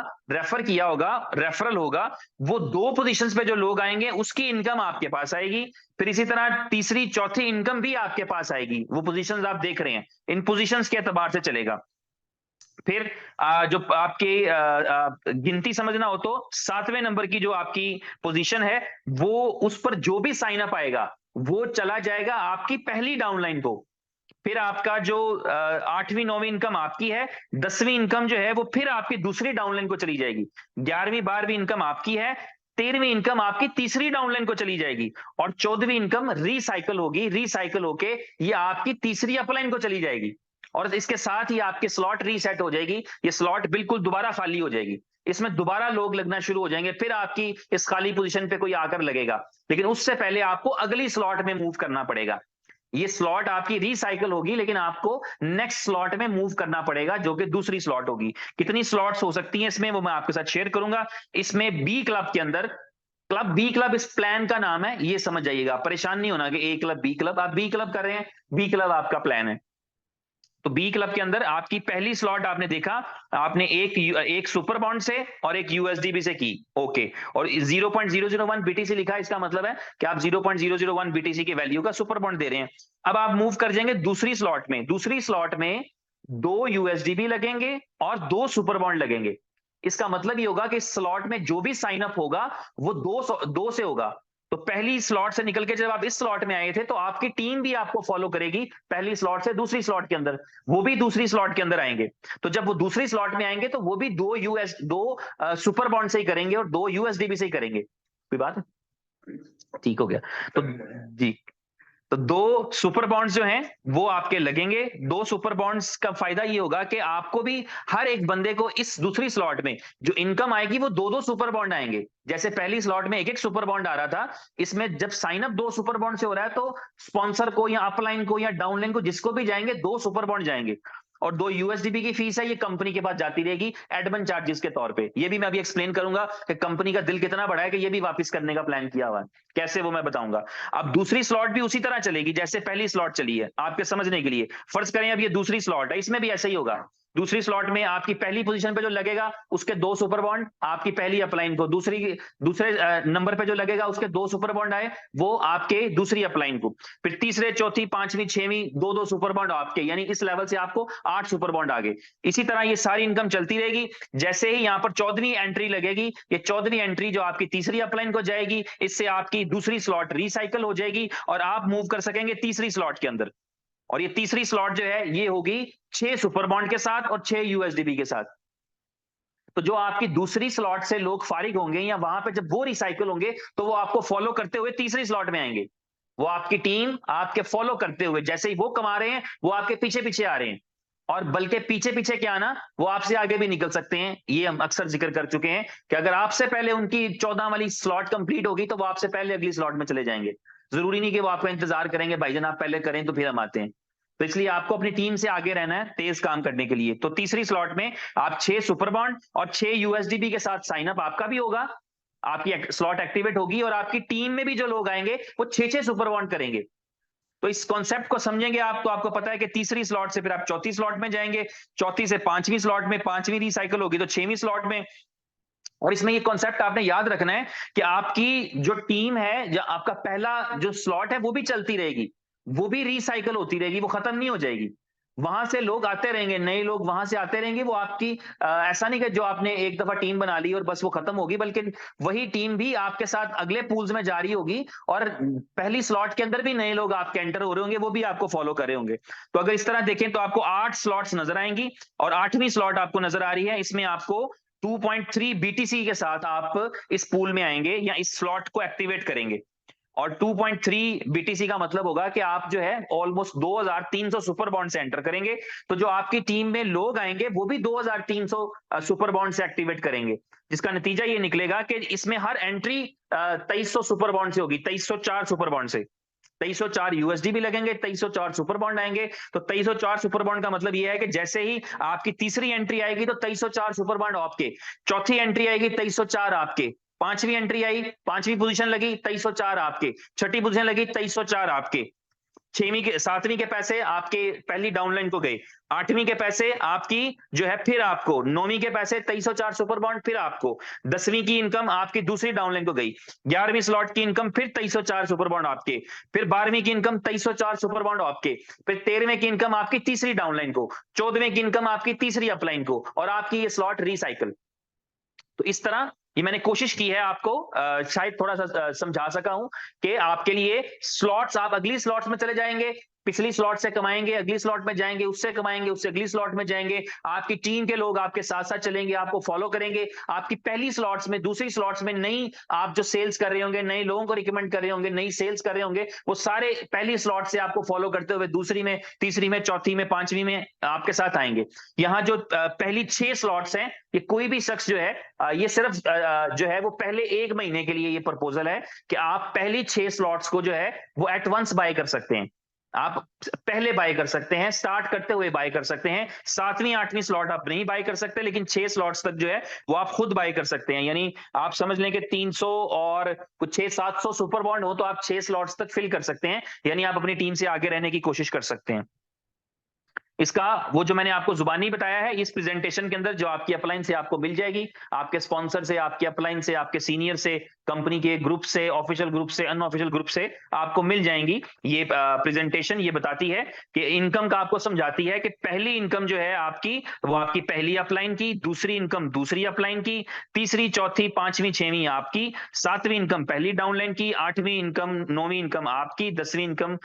रेफरल होगा, वो दो पोजीशंस पे जो लोग आएंगे उसकी इनकम आपके पास आएगी। फिर इसी तरह तीसरी चौथी इनकम भी आपके पास आएगी। वो पोजीशंस आप देख रहे हैं, इन पोजीशंस के एतबार से चलेगा। फिर जो आपके गिनती समझना हो तो 7वें नंबर की जो आपकी पोजीशन है, वो उस पर जो भी साइन अप आएगा वो चला जाएगा आपकी पहली डाउनलाइन को। फिर आपका जो 8वीं 9वीं इनकम आपकी है, 10वीं इनकम जो है वो फिर आपकी दूसरी डाउनलाइन को चली जाएगी। 11वीं 12वीं इनकम आपकी है, 13वीं इनकम आपकी तीसरी डाउनलाइन को चली जाएगी, और 14वीं इनकम रिसाइकल होगी, रिसाइकल होके ये आपकी तीसरी अपलाइन को चली जाएगी। और इसके साथ ही आपकी स्लॉट रीसेट हो जाएगी, ये स्लॉट बिल्कुल दोबारा खाली हो जाएगी, इसमें दोबारा लोग लगना शुरू हो जाएंगे, फिर आपकी इस खाली पोजीशन पे कोई आकर लगेगा। लेकिन उससे पहले आपको अगली स्लॉट में मूव करना पड़ेगा। ये स्लॉट आपकी रिसाइकल होगी, लेकिन आपको नेक्स्ट स्लॉट में मूव करना पड़ेगा, जो कि दूसरी स्लॉट होगी। कितनी स्लॉट्स हो सकती हैं इसमें, वो मैं आपके साथ शेयर करूंगा। इसमें बी क्लब के अंदर, क्लब बी क्लब इस प्लान का नाम है, ये समझ जाइएगा, परेशान नहीं होना कि ए क्लब बी क्लब, आप बी क्लब कर रहे हैं, बी क्लब आपका प्लान है। तो बी क्लब के अंदर आपकी पहली स्लॉट आपने देखा, आपने एक सुपर बॉन्ड से और एक यूएसडीबी से की, ओके, और 0.001 बीटीसी लिखा है, इसका मतलब है कि आप 0.001 बीटीसी की वैल्यू का सुपर बॉन्ड दे रहे हैं। अब आप मूव कर जाएंगे दूसरी स्लॉट में, दूसरी स्लॉट में 2 यूएसडीबी लगेंगे और 2 सुपर बॉन्ड लगेंगे। इसका मतलब ये होगा कि स्लॉट में जो भी साइन अप होगा वो 2 से होगा। तो पहली स्लॉट से निकल के जब आप इस स्लॉट में आए थे, तो आपकी टीम भी आपको फॉलो करेगी, पहली स्लॉट से दूसरी स्लॉट के अंदर, वो भी दूसरी स्लॉट के अंदर आएंगे। तो जब वो दूसरी स्लॉट में आएंगे, तो वो भी दो सुपर बॉन्ड से ही करेंगे और 2 यूएसडीबी से ही करेंगे। कोई बात है? ठीक हो गया। तो जी, तो 2 सुपर बॉन्ड्स जो हैं वो आपके लगेंगे। 2 सुपर बॉन्ड्स का फायदा ये होगा कि आपको भी, हर एक बंदे को इस दूसरी स्लॉट में जो इनकम आएगी वो 2-2 सुपर बॉन्ड आएंगे। जैसे पहली स्लॉट में एक-एक सुपर बॉन्ड आ रहा था, इसमें जब साइन अप 2 सुपर बॉन्ड से हो रहा है, तो स्पॉन्सर को या अपलाइन को या डाउनलाइन को जिसको भी जाएंगे, 2 सुपर बॉन्ड जाएंगे। और 2 यूएसडीबी की फीस है, ये कंपनी के पास जाती रहेगी एडमिन चार्जेस के तौर पे। ये भी मैं अभी एक्सप्लेन करूंगा कि कंपनी का दिल कितना बड़ा है कि ये भी वापस करने का प्लान किया हुआ है, कैसे वो मैं बताऊंगा। अब दूसरी स्लॉट भी उसी तरह चलेगी जैसे पहली स्लॉट चली है, आपके समझने के लिए। फर्ज करें अब ये दूसरी स्लॉट है, इसमें भी ऐसा ही होगा। दूसरी स्लॉट में आपकी पहली पोजीशन पे जो लगेगा उसके 2 सुपर बॉन्ड, आपकी पहली अपलाइन को, दूसरे नंबर पे जो लगेगा उसके 2 सुपर बॉन्ड आए, वो आपके दूसरी अपलाइन को। फिर तीसरे, चौथी, पांचवी, छठवीं 2-2 सुपर बॉन्ड आपके, यानी इस लेवल से आपको 8 सुपर बॉन्ड आ गए। इसी तरह ये सारी इनकम चलती रहेगी। जैसे ही यहाँ पर 14वीं एंट्री लगेगी, ये 14वीं एंट्री जो आपकी तीसरी अपलाइन को जाएगी, इससे आपकी दूसरी स्लॉट रिसाइकल हो जाएगी और आप मूव कर सकेंगे तीसरी स्लॉट के अंदर। और ये तीसरी स्लॉट जो है ये होगी 6 सुपर बॉन्ड के साथ और 6 यूएसडीबी के साथ। तो जो आपकी दूसरी स्लॉट से लोग फारिग होंगे या वहां पे जब वो रिसाइकल होंगे, तो वो आपको फॉलो करते हुए तीसरी स्लॉट में आएंगे। वो आपकी टीम आपके फॉलो करते हुए, जैसे ही वो कमा रहे हैं, वो आपके पीछे पीछे आ रहे हैं। और बल्कि पीछे पीछे क्या आना, वो आपसे आगे भी निकल सकते हैं। ये हम अक्सर जिक्र कर चुके हैं कि अगर आपसे पहले उनकी 14 वाली स्लॉट कंप्लीट होगी, तो वो आपसे पहले अगली स्लॉट में चले जाएंगे। जरूरी नहीं कि वो आपका इंतजार करेंगे, भाईजान आप पहले करें तो फिर हम आते हैं। तो इसलिए आपको अपनी टीम से आगे रहना है तेज काम करने के लिए। तो तीसरी स्लॉट में आप 6 सुपर बॉन्ड और 6 यूएसडीबी के साथ साइन अप आपका भी होगा, आपकी स्लॉट एक्टिवेट होगी, और आपकी टीम में भी जो लोग आएंगे वो 6-6 सुपर बॉन्ड करेंगे। तो इस कॉन्सेप्ट को समझेंगे आप, तो आपको पता है कि तीसरी स्लॉट से फिर आप चौथी स्लॉट में जाएंगे, चौथी से पांचवी स्लॉट में, पांचवी रिसाइकल होगी तो 6वीं स्लॉट में। और इसमें ये कॉन्सेप्ट आपने याद रखना है कि आपकी जो टीम है, जो आपका पहला जो स्लॉट है वो भी चलती रहेगी, वो भी रिसाइकल होती रहेगी, वो खत्म नहीं हो जाएगी। वहां से लोग आते रहेंगे, नए लोग वहां से आते रहेंगे। वो आपकी ऐसा नहीं कि जो आपने एक दफा टीम बना ली और बस वो खत्म होगी, बल्कि वही टीम भी आपके साथ अगले पूल्स में जारी होगी, और पहली स्लॉट के अंदर भी नए लोग आपके एंटर हो रहे होंगे, वो भी आपको फॉलो कर रहे होंगे। तो अगर इस तरह देखें तो आपको 8 स्लॉट्स नजर आएंगी, और 8वीं स्लॉट आपको नजर आ रही है, इसमें आपको 2.3 बीटीसी के साथ आप इस पूल में आएंगे या इस स्लॉट को एक्टिवेट करेंगे। और 2.3 बीटीसी का मतलब होगा कि आप जो है ऑलमोस्ट 2300 सुपर बॉन्ड से एंटर करेंगे। तो जो आपकी टीम में लोग आएंगे वो भी 2300 सुपर बॉन्ड से एक्टिवेट करेंगे, जिसका नतीजा ये निकलेगा कि इसमें हर एंट्री 2300 सुपर बॉन्ड से होगी, 2304 सुपर बॉन्ड से। 2304 यूएसडी भी लगेंगे, 2304 सुपर बॉन्ड आएंगे। तो 2304 सुपर बॉन्ड का मतलब यह है कि जैसे ही आपकी तीसरी एंट्री आएगी तो 2304 सुपर बॉन्ड आपके, चौथी एंट्री आएगी 2304 आपके, पांचवी एंट्री आई, पांचवी पोजीशन लगी 2304 आपके, छठी पोजीशन लगी 2304 आपके, छवीं के सातवीं के पैसे आपके पहली डाउनलाइन को गए, आठवीं के पैसे आपकी जो है फिर आपको, नौवीं के पैसे 2304 सुपर बॉन्ड फिर आपको, 10वीं की इनकम आपकी दूसरी डाउनलाइन को गई, 11वीं स्लॉट की इनकम फिर 2304 सुपर बॉन्ड आपके, फिर 12वीं की इनकम 2304 सुपर बॉन्ड आपके, फिर 13वें की इनकम आपकी तीसरी डाउनलाइन को, 14वें की इनकम आपकी तीसरी अपलाइन को, और आपकी ये स्लॉट रिसाइकल। तो इस तरह ये मैंने कोशिश की है आपको शायद थोड़ा सा समझा सका हूं कि आपके लिए स्लॉट्स, आप अगली स्लॉट्स में चले जाएंगे, पिछली स्लॉट से कमाएंगे, अगली स्लॉट में जाएंगे, उससे कमाएंगे, उससे अगली स्लॉट में जाएंगे, आपकी टीम के लोग आपके साथ साथ चलेंगे, आपको फॉलो करेंगे, आपकी पहली स्लॉट्स में, दूसरी स्लॉट्स में नई आप जो सेल्स कर रहे होंगे, नए लोगों को रिकमेंड कर रहे होंगे, नई सेल्स कर रहे होंगे, वो सारे पहली स्लॉट से आपको फॉलो करते हुए दूसरी में, तीसरी में, चौथी में, पांचवी में आपके साथ आएंगे। यहाँ जो पहली 6 स्लॉट्स हैं, ये कोई भी शख्स जो है ये सिर्फ जो है वो पहले 1 महीने के लिए ये प्रपोजल है कि आप पहली 6 स्लॉट्स को जो है वो एट वंस बाय कर सकते हैं। आप पहले बाय कर सकते हैं, स्टार्ट करते हुए बाय कर सकते हैं। 7वीं 8वीं स्लॉट आप नहीं बाय कर सकते, लेकिन 6 स्लॉट्स तक जो है वो आप खुद बाय कर सकते हैं। यानी आप समझ लें कि 300 और कुछ 600-700 सुपर बॉन्ड हो तो आप 6 स्लॉट्स तक फिल कर सकते हैं, यानी आप अपनी टीम से आगे रहने की कोशिश कर सकते हैं। इसका वो जो मैंने आपको जुबानी बताया है, इस प्रेजेंटेशन के अंदर जो आपकी अपलाइन से आपको मिल जाएगी, आपके स्पॉन्सर से, आपके अपलाइन से, आपके सीनियर से, कंपनी के ग्रुप से, ऑफिशियल ग्रुप से, अनऑफिशियल ग्रुप से आपको मिल जाएंगी। ये प्रेजेंटेशन ये बताती है कि इनकम का आपको समझाती है कि पहली इनकम जो है आपकी, वो आपकी पहली अपलाइन की, दूसरी इनकम दूसरी अपलाइन की, तीसरी, चौथी, पांचवी, छठवीं आपकी, 7वीं इनकम पहली डाउनलाइन की, 8वीं इनकम, 9वीं इनकम आपकी, 10वीं इनकम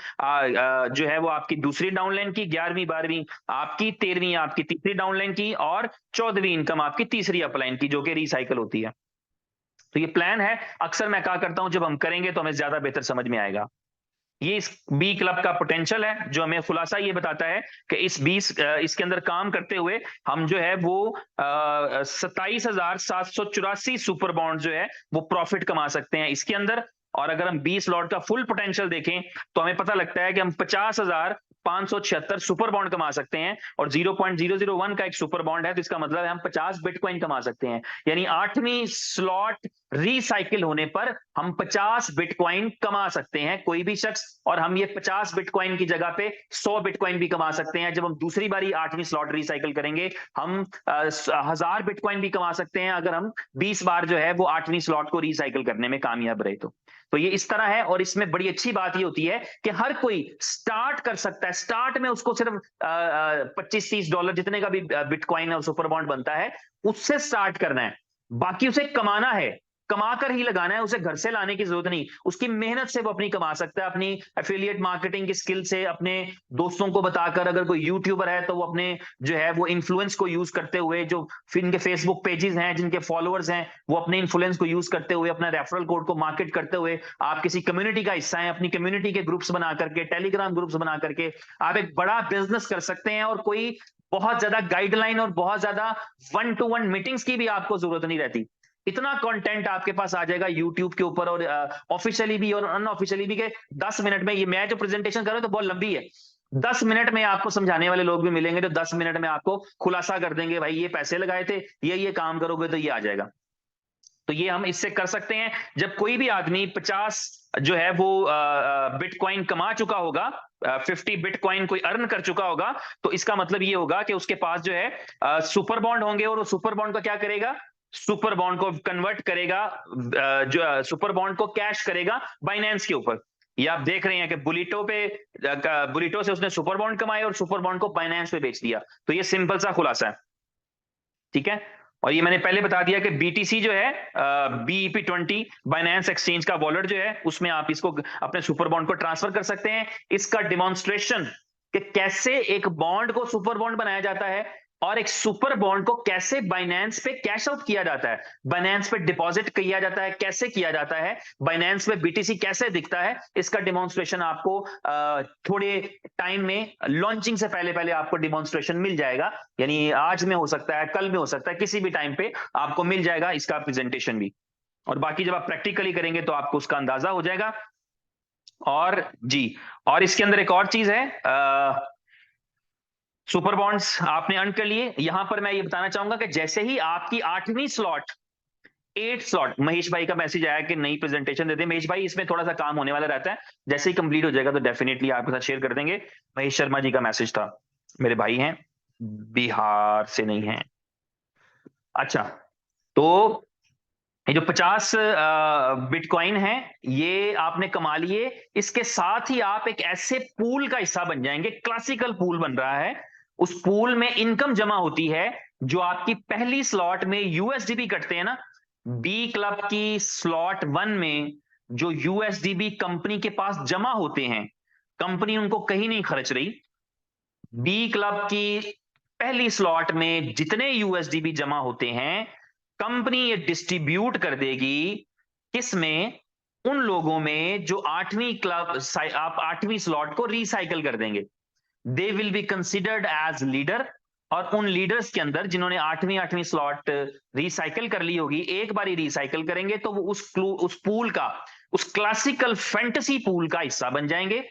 जो है वो आपकी दूसरी डाउनलाइन की, 11वीं 12वीं आपकी, 13वीं आपकी तीसरी डाउनलाइन की, और 14वीं इनकम आपकी तीसरी अपलाइन की, जो कि रिसाइकल होती है। तो ये प्लान है। अक्सर मैं कहा करता हूं जब हम करेंगे तो हमें ज्यादा बेहतर समझ में आएगा। ये इस बी क्लब का पोटेंशियल है, जो हमें खुलासा ये बताता है कि इसके अंदर काम करते हुए हम जो है वो 27,784 सुपर बॉन्ड जो है वो प्रॉफिट कमा सकते हैं इसके अंदर। और अगर हम 20 लॉट का फुल पोटेंशियल देखें तो हमें पता लगता है कि हम 50,576 सुपर बॉन्ड कमा सकते हैं, और 0.001 का एक सुपर बॉन्ड है, तो इसका मतलब है हम 50 बिटकॉइन कमा सकते हैं। यानी 8वीं स्लॉट रिसाइकिल होने पर हम 50 बिटकॉइन कमा सकते हैं कोई भी शख्स, और हम ये 50 बिटकॉइन की जगह पे 100 बिटकॉइन भी कमा सकते हैं। जब हम दूसरी बारी 8वीं स्लॉट रिसाइकिल करेंगे, हम 1000 बिटकॉइन भी कमा सकते हैं अगर हम 20 बार जो है वो 8वीं स्लॉट को रिसाइकिल करने में कामयाब रहे तो ये इस तरह है। और इसमें बड़ी अच्छी बात ये होती है कि हर कोई स्टार्ट कर सकता है। स्टार्ट में उसको सिर्फ $25-30 जितने का भी बिटकॉइन और सुपर बॉन्ड बनता है उससे स्टार्ट करना है, बाकी उसे कमाना है, कमा कर ही लगाना है, उसे घर से लाने की जरूरत नहीं। उसकी मेहनत से वो अपनी कमा सकता है, अपनी एफिलिएट मार्केटिंग की स्किल से, अपने दोस्तों को बताकर। अगर कोई यूट्यूबर है तो वो अपने जो है वो इन्फ्लुएंस को यूज करते हुए, जो फिर इनके फेसबुक पेजेस हैं, जिनके फॉलोअर्स हैं, वो अपने इन्फ्लुएंस को यूज करते हुए, अपना रेफरल कोड को मार्केट करते हुए, आप किसी कम्युनिटी का हिस्सा है, अपनी कम्युनिटी के ग्रुप्स बना करके, टेलीग्राम ग्रुप्स बना करके आप एक बड़ा बिजनेस कर सकते हैं। और कोई बहुत ज्यादा गाइडलाइन और बहुत ज्यादा 1-to-1 मीटिंग्स की भी आपको जरूरत नहीं रहती। इतना कंटेंट आपके पास आ जाएगा यूट्यूब के ऊपर, और ऑफिशियली भी और अनऑफिशियली भी, के 10 मिनट में, ये मैं जो प्रेजेंटेशन कर रहा हूं तो बहुत लंबी है, 10 मिनट में आपको समझाने वाले लोग भी मिलेंगे जो 10 मिनट में आपको खुलासा कर देंगे, भाई ये पैसे लगाए थे, ये काम करोगे तो ये आ जाएगा। तो ये हम इससे कर सकते हैं। जब कोई भी आदमी 50 जो है वो बिटकॉइन कमा चुका होगा, 50 बिटकॉइन कोई अर्न कर चुका होगा, तो इसका मतलब ये होगा कि उसके पास जो है सुपर बॉन्ड होंगे, और वो सुपर बॉन्ड को क्या करेगा, सुपर बॉन्ड को कन्वर्ट करेगा, जो सुपर बॉन्ड को कैश करेगा बाइनेंस के ऊपर। ये आप देख रहे हैं कि बुलिटो से उसने सुपर बॉन्ड कमाए और सुपर बॉन्ड को बाइनेंस पे बेच दिया। तो ये सिंपल सा खुलासा है, ठीक है। और ये मैंने पहले बता दिया कि बीटीसी जो है BEP20 बाइनेंस एक्सचेंज का वॉलेट जो है, उसमें आप इसको अपने सुपर बॉन्ड को ट्रांसफर कर सकते हैं। इसका डिमॉन्स्ट्रेशन कि कैसे एक बॉन्ड को सुपर बॉन्ड बनाया जाता है, और एक सुपर बॉन्ड को कैसे बाइनेंस पे कैश आउट किया जाता है, बाइनेंस पे डिपॉजिट किया जाता है, कैसे किया जाता है, बाइनेंस पे बीटीसी कैसे दिखता है, इसका डिमॉन्स्ट्रेशन आपको थोड़े टाइम में, लॉन्चिंग से पहले पहले आपको डिमॉन्स्ट्रेशन मिल जाएगा। यानी आज में हो सकता है, कल में हो सकता है, किसी भी टाइम पे आपको मिल जाएगा इसका प्रेजेंटेशन भी। और बाकी जब आप प्रैक्टिकली करेंगे तो आपको उसका अंदाजा हो जाएगा। और जी, और इसके अंदर एक और चीज है, सुपर बॉन्ड्स आपने अर्न कर लिए। यहां पर मैं ये बताना चाहूंगा कि जैसे ही आपकी 8वीं स्लॉट, 8 स्लॉट, महेश भाई का मैसेज आया कि नई प्रेजेंटेशन देते हैं। महेश भाई इसमें थोड़ा सा काम होने वाला रहता है, जैसे ही कंप्लीट हो जाएगा तो डेफिनेटली आपके साथ शेयर कर देंगे। महेश शर्मा जी का मैसेज था, मेरे भाई हैं, बिहार से नहीं है। अच्छा, तो ये जो 50 बिटकॉइन है, ये आपने कमा लिए। इसके साथ ही आप एक ऐसे पूल का हिस्सा बन जाएंगे, क्लासिकल पूल बन रहा है। उस पूल में इनकम जमा होती है, जो आपकी पहली स्लॉट में यूएसडीबी कटते हैं ना, बी क्लब की स्लॉट 1 में जो यूएसडीबी कंपनी के पास जमा होते हैं, कंपनी उनको कहीं नहीं खर्च रही। बी क्लब की पहली स्लॉट में जितने यूएसडीबी जमा होते हैं, कंपनी ये डिस्ट्रीब्यूट कर देगी, किसमें, उन लोगों में जो 8वीं क्लब, आप 8वीं स्लॉट को रिसाइकल कर देंगे। They will be considered as leader. और उन लीडर्स के अंदर जिन्होंने 8वीं स्लॉट रिसाइकल कर ली होगी, एक बार ही रिसाइकल करेंगे तो वो उस पूल का, उस क्लासिकल फैंटेसी पूल का हिस्सा बन जाएंगे,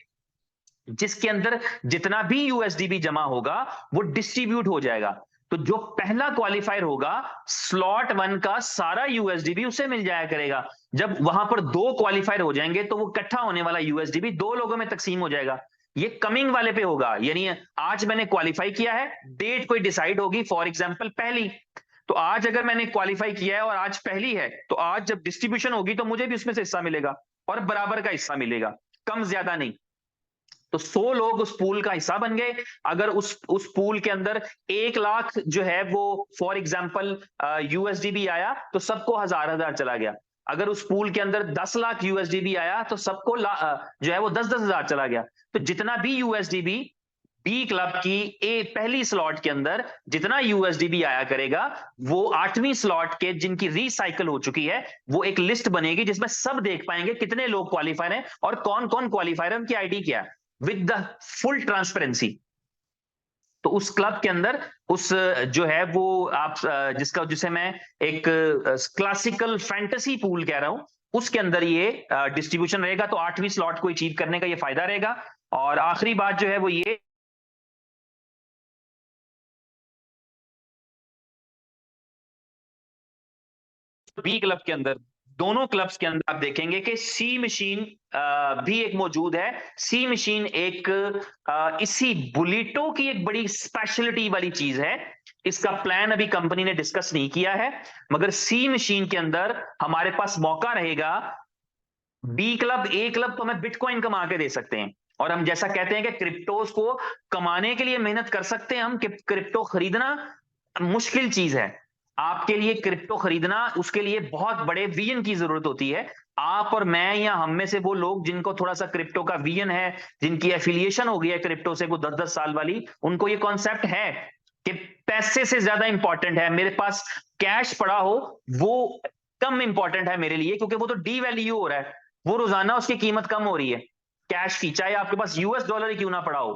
जिसके अंदर जितना भी यूएसडीबी जमा होगा वो डिस्ट्रीब्यूट हो जाएगा। तो जो पहला क्वालिफायर होगा, स्लॉट 1 का सारा यूएसडीबी उसे मिल जाया करेगा। जब वहां पर 2 क्वालिफायर हो जाएंगे तो वो इकट्ठा होने वाला यूएसडीबी 2 लोगों में तकसीम हो जाएगा। ये कमिंग वाले पे होगा, यानी आज मैंने क्वालिफाई किया है, डेट कोई डिसाइड होगी, फॉर एग्जाम्पल पहली। तो आज अगर मैंने क्वालिफाई किया है और आज पहली है, तो आज जब डिस्ट्रीब्यूशन होगी तो मुझे भी उसमें से हिस्सा मिलेगा, और बराबर का हिस्सा मिलेगा, कम ज्यादा नहीं। तो 100 लोग उस पूल का हिस्सा बन गए। अगर उस पूल के अंदर 1 लाख जो है वो फॉर एग्जांपल यूएसडीबी आया, तो सबको 1000 चला गया। अगर उस पूल के अंदर 10 लाख यूएसडीबी आया तो सबको जो है वो 10 हजार चला गया। तो जितना भी यूएसडीबी बी क्लब की पहली स्लॉट के अंदर जितना यूएसडीबी आया करेगा, वो 8वीं स्लॉट के जिनकी रिसाइकल हो चुकी है, वो एक लिस्ट बनेगी जिसमें सब देख पाएंगे कितने लोग क्वालिफायर हैं और कौन कौन क्वालिफायर है, उनकी आईडी क्या है, विद द फुल ट्रांसपेरेंसी। तो उस क्लब के अंदर उस जो है वो आप जिसे मैं एक क्लासिकल फैंटेसी पूल कह रहा हूं, उसके अंदर ये डिस्ट्रीब्यूशन रहेगा। तो 8वीं स्लॉट को अचीव करने का ये फायदा रहेगा। और आखिरी बात जो है वो ये, बी क्लब के अंदर, दोनों क्लब्स के अंदर आप देखेंगे कि सी मशीन भी एक मौजूद है। सी मशीन एक इसी बुलेटो की एक बड़ी स्पेशलिटी वाली चीज है। इसका प्लान अभी कंपनी ने डिस्कस नहीं किया है, मगर सी मशीन के अंदर हमारे पास मौका रहेगा। बी क्लब, ए क्लब तो हमें बिटकॉइन कमा के दे सकते हैं, और हम जैसा कहते हैं कि क्रिप्टोस को कमाने के लिए मेहनत कर सकते हैं हम, कि क्रिप्टो खरीदना मुश्किल चीज है। आपके लिए क्रिप्टो खरीदना, उसके लिए बहुत बड़े विजन की जरूरत होती है। आप और मैं या हम में से वो लोग जिनको थोड़ा सा क्रिप्टो का विजन है, जिनकी एफिलिएशन हो गई है क्रिप्टो से वो 10-10 साल वाली, उनको ये कॉन्सेप्ट है कि पैसे से ज्यादा इंपॉर्टेंट है मेरे पास कैश पड़ा हो, वो कम इंपॉर्टेंट है मेरे लिए, क्योंकि वो तो डी वैल्यू हो रहा है, वो रोजाना उसकी कीमत कम हो रही है। कैश की, चाहे आपके पास यूएस डॉलर ही क्यों ना पड़ा हो,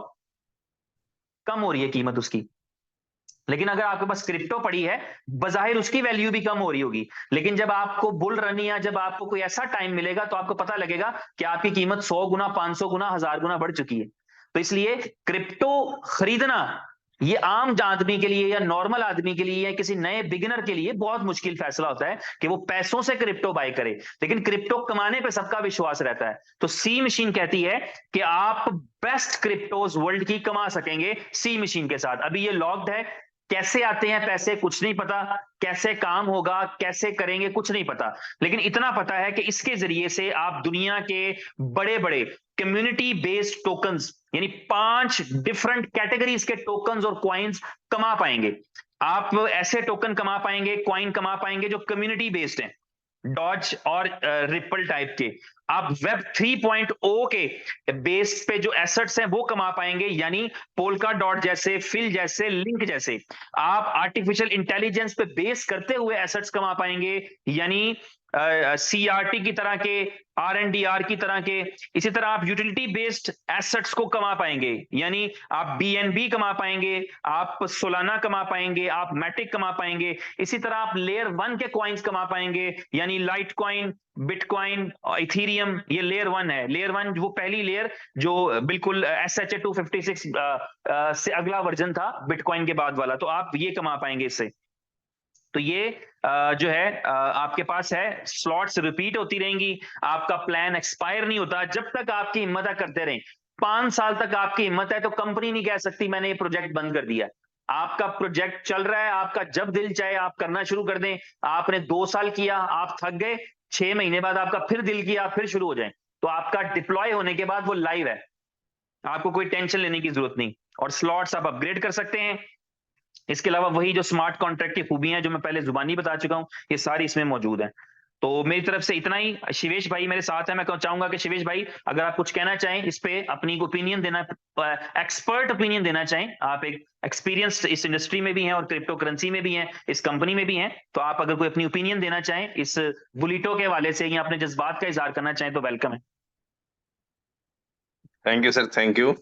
कम हो रही है कीमत उसकी। लेकिन अगर आपके पास क्रिप्टो पड़ी है, बजाहिर उसकी वैल्यू भी कम हो रही होगी, लेकिन जब आपको बुल रन या जब आपको कोई ऐसा टाइम मिलेगा तो आपको पता लगेगा कि आपकी कीमत 100 गुना, 500 गुना, 1000 गुना बढ़ चुकी है। तो इसलिए क्रिप्टो खरीदना ये आम आदमी के लिए या नॉर्मल आदमी के लिए या किसी नए बिगिनर के लिए बहुत मुश्किल फैसला होता है कि वो पैसों से क्रिप्टो बाय करे, लेकिन क्रिप्टो कमाने पे सबका विश्वास रहता है। तो सी मशीन कहती है कि आप बेस्ट क्रिप्टोज वर्ल्ड की कमा सकेंगे सी मशीन के साथ। अभी ये लॉक्ड है, कैसे आते हैं पैसे कुछ नहीं पता, कैसे काम होगा, कैसे करेंगे कुछ नहीं पता, लेकिन इतना पता है कि इसके जरिए से आप दुनिया के बड़े बड़े कम्युनिटी बेस्ड टोकन्स, यानी 5 डिफरेंट कैटेगरीज के टोकन्स और क्वाइंस कमा पाएंगे। आप ऐसे टोकन कमा पाएंगे, क्वाइन कमा पाएंगे जो कम्युनिटी बेस्ड हैं। डॉज और रिपल टाइप के। आप वेब 3.0 के बेस पे जो एसेट्स हैं वो कमा पाएंगे, यानी पोल्का डॉट जैसे, फिल जैसे, लिंक जैसे। आप आर्टिफिशियल इंटेलिजेंस पे बेस करते हुए एसेट्स कमा पाएंगे, यानी सीआरटी की तरह के, आरएनडीआर की तरह के। इसी तरह आप यूटिलिटी बेस्ड एसेट्स को कमा पाएंगे, यानी आप बीएनबी कमा पाएंगे, आप सोलाना कमा पाएंगे, आप मैटिक कमा पाएंगे। इसी तरह आप लेयर 1 के कॉइन्स कमा पाएंगे, यानी लाइट कॉइन, बिटकॉइन, इथीरियम। ये लेयर 1 है। लेयर 1 वो पहली लेयर जो बिल्कुल SHA-256 से अगला वर्जन था बिटकॉइन के बाद वाला, तो आप ये कमा पाएंगे इससे। तो ये जो है आपके पास है, स्लॉट्स रिपीट होती रहेंगी, आपका प्लान एक्सपायर नहीं होता जब तक आपकी हिम्मत है करते रहें। 5 साल तक आपकी हिम्मत है तो कंपनी नहीं कह सकती मैंने ये प्रोजेक्ट बंद कर दिया। आपका प्रोजेक्ट चल रहा है, आपका जब दिल चाहे आप करना शुरू कर दें। आपने 2 साल किया, आप थक गए, 6 महीने बाद आपका फिर दिल किया, फिर शुरू हो जाए, तो आपका डिप्लॉय होने के बाद वो लाइव है, आपको कोई टेंशन लेने की जरूरत नहीं। और स्लॉट्स आप अपग्रेड कर सकते हैं। इसके अलावा वही जो स्मार्ट कॉन्ट्रैक्ट की खूबियां जो मैं पहले जुबानी बता चुका हूं, ये सारी इसमें मौजूद है। तो मेरी तरफ से इतना ही। शिवेश भाई मेरे साथ है, मैं चाहूंगा कि शिवेश भाई अगर आप कुछ कहना चाहें इस पे, अपनी ओपिनियन देना, एक्सपर्ट ओपिनियन देना चाहें। आप एक एक्सपीरियंस इस इंडस्ट्री में भी हैं और क्रिप्टो करेंसी में भी हैं, इस कंपनी में भी हैं, तो आप अगर कोई अपनी ओपिनियन देना चाहें इस बुलिटो के हवाले से या अपने जज्बात का इजहार करना चाहें तो वेलकम है। Thank you sir, thank you.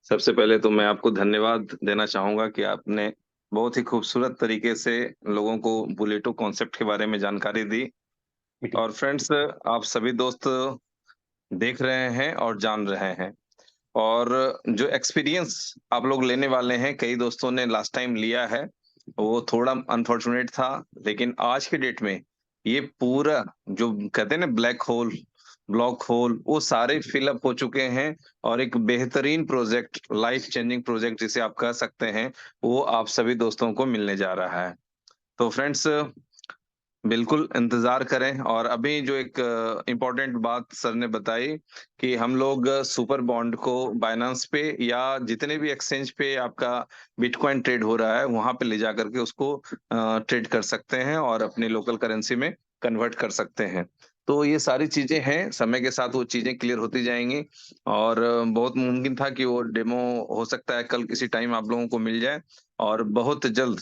सबसे पहले तो मैं आपको धन्यवाद देना चाहूंगा कि आपने बहुत ही खूबसूरत तरीके से लोगों को बुलेटो कॉन्सेप्ट के बारे में जानकारी दी। और फ्रेंड्स, आप सभी दोस्त देख रहे हैं और जान रहे हैं, और जो एक्सपीरियंस आप लोग लेने वाले हैं, कई दोस्तों ने लास्ट टाइम लिया है, वो थोड़ा अनफॉर्चुनेट था, लेकिन आज के डेट में ये पूरा जो कहते हैं ना ब्लैक होल, ब्लॉक होल, वो सारे फिलअप हो चुके हैं। और एक बेहतरीन प्रोजेक्ट, लाइफ चेंजिंग प्रोजेक्ट जिसे आप कह सकते हैं, वो आप सभी दोस्तों को मिलने जा रहा है। तो फ्रेंड्स, बिल्कुल इंतजार करें। और अभी जो एक इम्पोर्टेंट बात सर ने बताई कि हम लोग सुपर बॉन्ड को बाइनांस पे या जितने भी एक्सचेंज पे आपका बिटकॉइन ट्रेड हो रहा है वहां पे ले जा करके उसको ट्रेड कर सकते हैं और अपनी लोकल करेंसी में कन्वर्ट कर सकते हैं। तो ये सारी चीजें हैं, समय के साथ वो चीजें क्लियर होती जाएंगी। और बहुत मुमकिन था कि वो डेमो हो सकता है कल किसी टाइम आप लोगों को मिल जाए, और बहुत जल्द।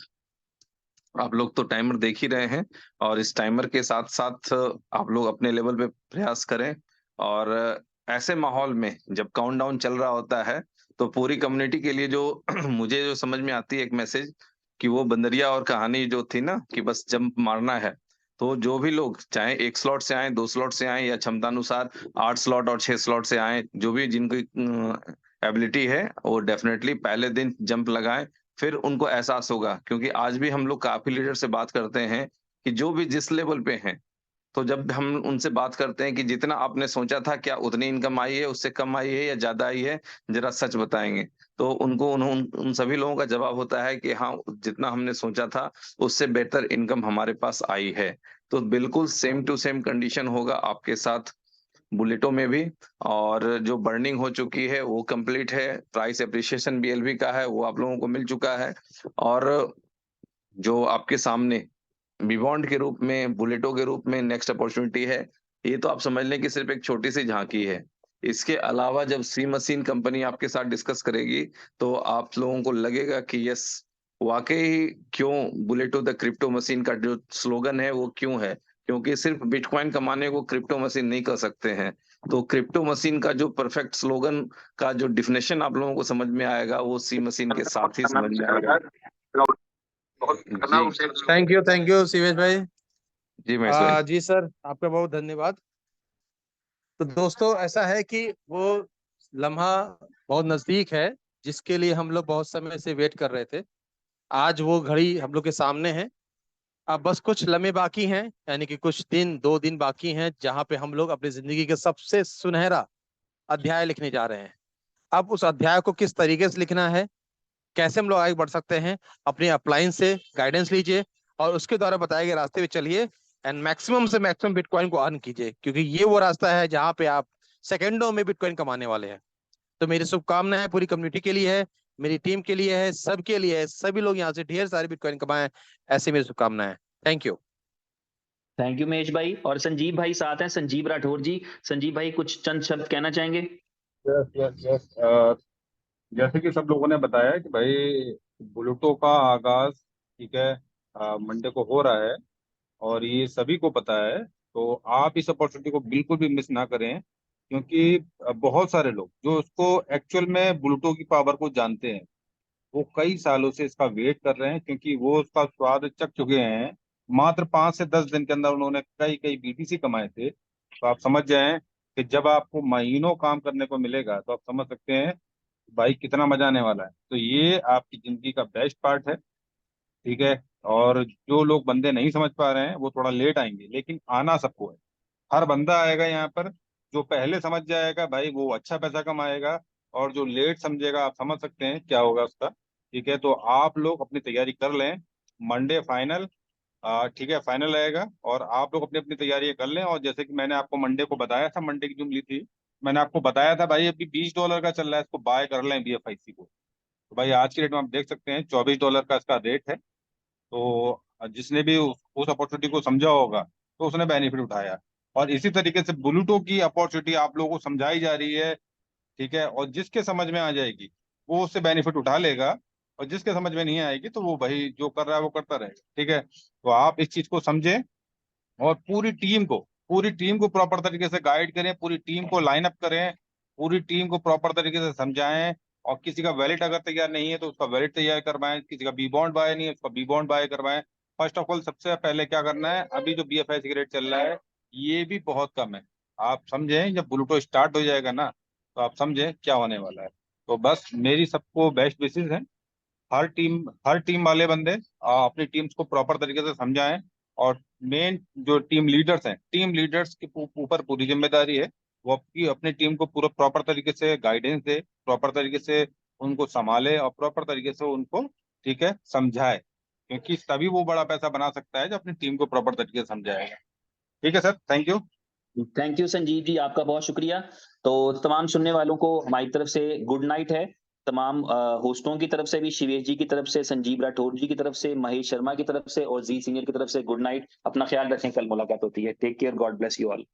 आप लोग तो टाइमर देख ही रहे हैं, और इस टाइमर के साथ साथ आप लोग अपने लेवल पे प्रयास करें। और ऐसे माहौल में जब काउंटडाउन चल रहा होता है, तो पूरी कम्युनिटी के लिए जो मुझे जो समझ में आती है एक मैसेज, कि वो बंदरिया और कहानी जो थी ना, कि बस जंप मारना है। तो जो भी लोग चाहे 1 स्लॉट से आए, 2 स्लॉट से आए, या क्षमतानुसार 8 स्लॉट और 6 स्लॉट से आए, जो भी जिनकी एबिलिटी है, वो डेफिनेटली पहले दिन जंप लगाएं। फिर उनको एहसास होगा, क्योंकि आज भी हम लोग काफी लीडर से बात करते हैं कि जो भी जिस लेवल पे हैं, तो जब हम उनसे बात करते हैं कि जितना आपने सोचा था, क्या उतनी इनकम आई है, उससे कम आई है, या ज्यादा आई है, जरा सच बताएंगे। तो उनको उन सभी लोगों का जवाब होता है कि हाँ, जितना हमने सोचा था उससे बेहतर इनकम हमारे पास आई है। तो बिल्कुल सेम टू सेम कंडीशन होगा आपके साथ बुलेटो में भी। और जो बर्निंग हो चुकी है वो कंप्लीट है, प्राइस एप्रिसिएशन बीएलबी का है वो आप लोगों को मिल चुका है। और जो आपके सामने बीबॉन्ड के रूप में, बुलेटो के रूप में नेक्स्ट अपॉर्चुनिटी है, ये तो आप समझ लें कि सिर्फ एक छोटी सी झांकी है। इसके अलावा जब सी मशीन कंपनी आपके साथ डिस्कस करेगी, तो आप लोगों को लगेगा कि यस, वाकई क्यों बुलेटो द क्रिप्टो मशीन का जो स्लोगन है वो क्यों है, क्योंकि सिर्फ बिटकॉइन कमाने को क्रिप्टो मशीन नहीं कर सकते हैं। तो क्रिप्टो मशीन का जो परफेक्ट स्लोगन का जो डिफिनेशन आप लोगों को समझ में आएगा, वो सी मशीन के साथ ही समझ में आएगा। जी, थैंक यू शिवेश भाई। जी महेश भाई। जी सर, आपका बहुत धन्यवाद। तो दोस्तों, ऐसा है कि वो लम्हा बहुत नजदीक है जिसके लिए हम लोग बहुत समय से वेट कर रहे थे। आज वो घड़ी हम लोग के सामने है। अब बस कुछ लम्हे बाकी हैं, यानी कि कुछ दिन, 2 दिन बाकी हैं, जहां पे हम लोग अपनी जिंदगी के सबसे सुनहरा अध्याय लिखने जा रहे हैं। अब उस अध्याय को किस तरीके से लिखना है, कैसे हम लोग आगे बढ़ सकते हैं, अपने अपलाइन से गाइडेंस लीजिए और उसके द्वारा बताए गए रास्ते पे चलिए, एंड मैक्सिमम से मैक्सिमम बिटकॉइन को अर्न कीजिए, क्योंकि ये वो रास्ता है जहां पे आप सेकंडों में बिटकॉइन कमाने वाले हैं। तो मेरी शुभकामनाएं पूरी कम्युनिटी के लिए है, मेरी टीम के लिए है, सबके लिए है। सभी लोग यहाँ से ढेर सारे बिटकॉइन कमाएं, ऐसी मेरी शुभकामनाएं। Thank you. Thank you Mahesh भाई। और संजीव भाई साथ हैं, संजीव राठौर जी। संजीव भाई कुछ चंद शब्द कहना चाहेंगे? यस यस यस जैसे कि सब लोगों ने बताया कि भाई बुलेटो का आगाज, ठीक है, मंडे को हो रहा है और ये सभी को पता है। तो आप इस अपॉर्चुनिटी को बिल्कुल भी मिस ना करें, क्योंकि बहुत सारे लोग जो उसको एक्चुअल में बुलेटो की पावर को जानते हैं, वो कई सालों से इसका वेट कर रहे हैं, क्योंकि वो उसका स्वाद चख चुके हैं। मात्र 5 से 10 दिन के अंदर उन्होंने कई कई बीटीसी कमाए थे। तो आप समझ जाएं कि जब आपको महीनों काम करने को मिलेगा तो आप समझ सकते हैं भाई कितना मजा आने वाला है। तो ये आपकी जिंदगी का बेस्ट पार्ट है, ठीक है। और जो लोग बंदे नहीं समझ पा रहे हैं वो थोड़ा लेट आएंगे, लेकिन आना सबको है। हर बंदा आएगा यहाँ पर। जो पहले समझ जाएगा भाई वो अच्छा पैसा कमाएगा, और जो लेट समझेगा आप समझ सकते हैं क्या होगा उसका। ठीक है, तो आप लोग अपनी तैयारी कर लें। मंडे फाइनल, ठीक है, फाइनल रहेगा, और आप लोग अपनी अपनी तैयारी कर लें। और जैसे कि मैंने आपको मंडे को बताया था, मंडे की जो मिली थी, मैंने आपको बताया था भाई अभी $20 का चल रहा है, इसको बाय कर लें BFIC को। तो भाई आज की रेट में आप देख सकते हैं $24 का इसका रेट है। तो जिसने भी उस अपॉर्चुनिटी को समझा होगा तो उसने बेनिफिट उठाया। और इसी तरीके से बुलेटो की अपॉर्चुनिटी आप लोगों को समझाई जा रही है, ठीक है। और जिसके समझ में आ जाएगी वो उससे बेनिफिट उठा लेगा, और जिसके समझ में नहीं आएगी तो वो भाई जो कर रहा है वो करता रहेगा, ठीक है। तो आप इस चीज को समझें, और पूरी टीम को प्रॉपर तरीके से गाइड करें, पूरी टीम को लाइन अप करें, पूरी टीम को प्रॉपर तरीके से समझाएं। और किसी का वैलिड अगर तैयार नहीं है तो उसका वैलिड तैयार करवाएं, किसी का बी बॉन्ड बाय नहीं है उसका बी बॉन्ड बाय करवाएं। फर्स्ट ऑफ ऑल सबसे पहले क्या करना है, अभी जो BFIC की रेट चल रहा है ये भी बहुत कम है। आप समझें जब बुलेटो स्टार्ट हो जाएगा ना, तो आप समझें क्या होने वाला है। तो बस मेरी सबको बेस्ट विशेष है। हर टीम वाले बंदे अपनी टीम्स को प्रॉपर तरीके से समझाएं। और मेन जो टीम लीडर्स हैं, टीम लीडर्स के ऊपर पूरी जिम्मेदारी है। वो अपनी टीम को पूरा प्रॉपर तरीके से गाइडेंस दे, प्रॉपर तरीके से उनको संभाले, और प्रॉपर तरीके से उनको, ठीक है, समझाए। क्योंकि तभी वो बड़ा पैसा बना सकता है जो अपनी टीम को प्रॉपर तरीके से समझाएगा। ठीक है sir, thank you. Thank you Sanjeev ji, आपका बहुत शुक्रिया। तो तमाम सुनने वालों को हमारी तरफ से गुड नाइट है। तमाम होस्टों की तरफ से भी, शिवेश जी की तरफ से, संजीव राठौर जी की तरफ से, महेश शर्मा की तरफ से और जी सीनियर की तरफ से गुड नाइट। अपना ख्याल रखें, कल मुलाकात होती है। Take care, God bless you all.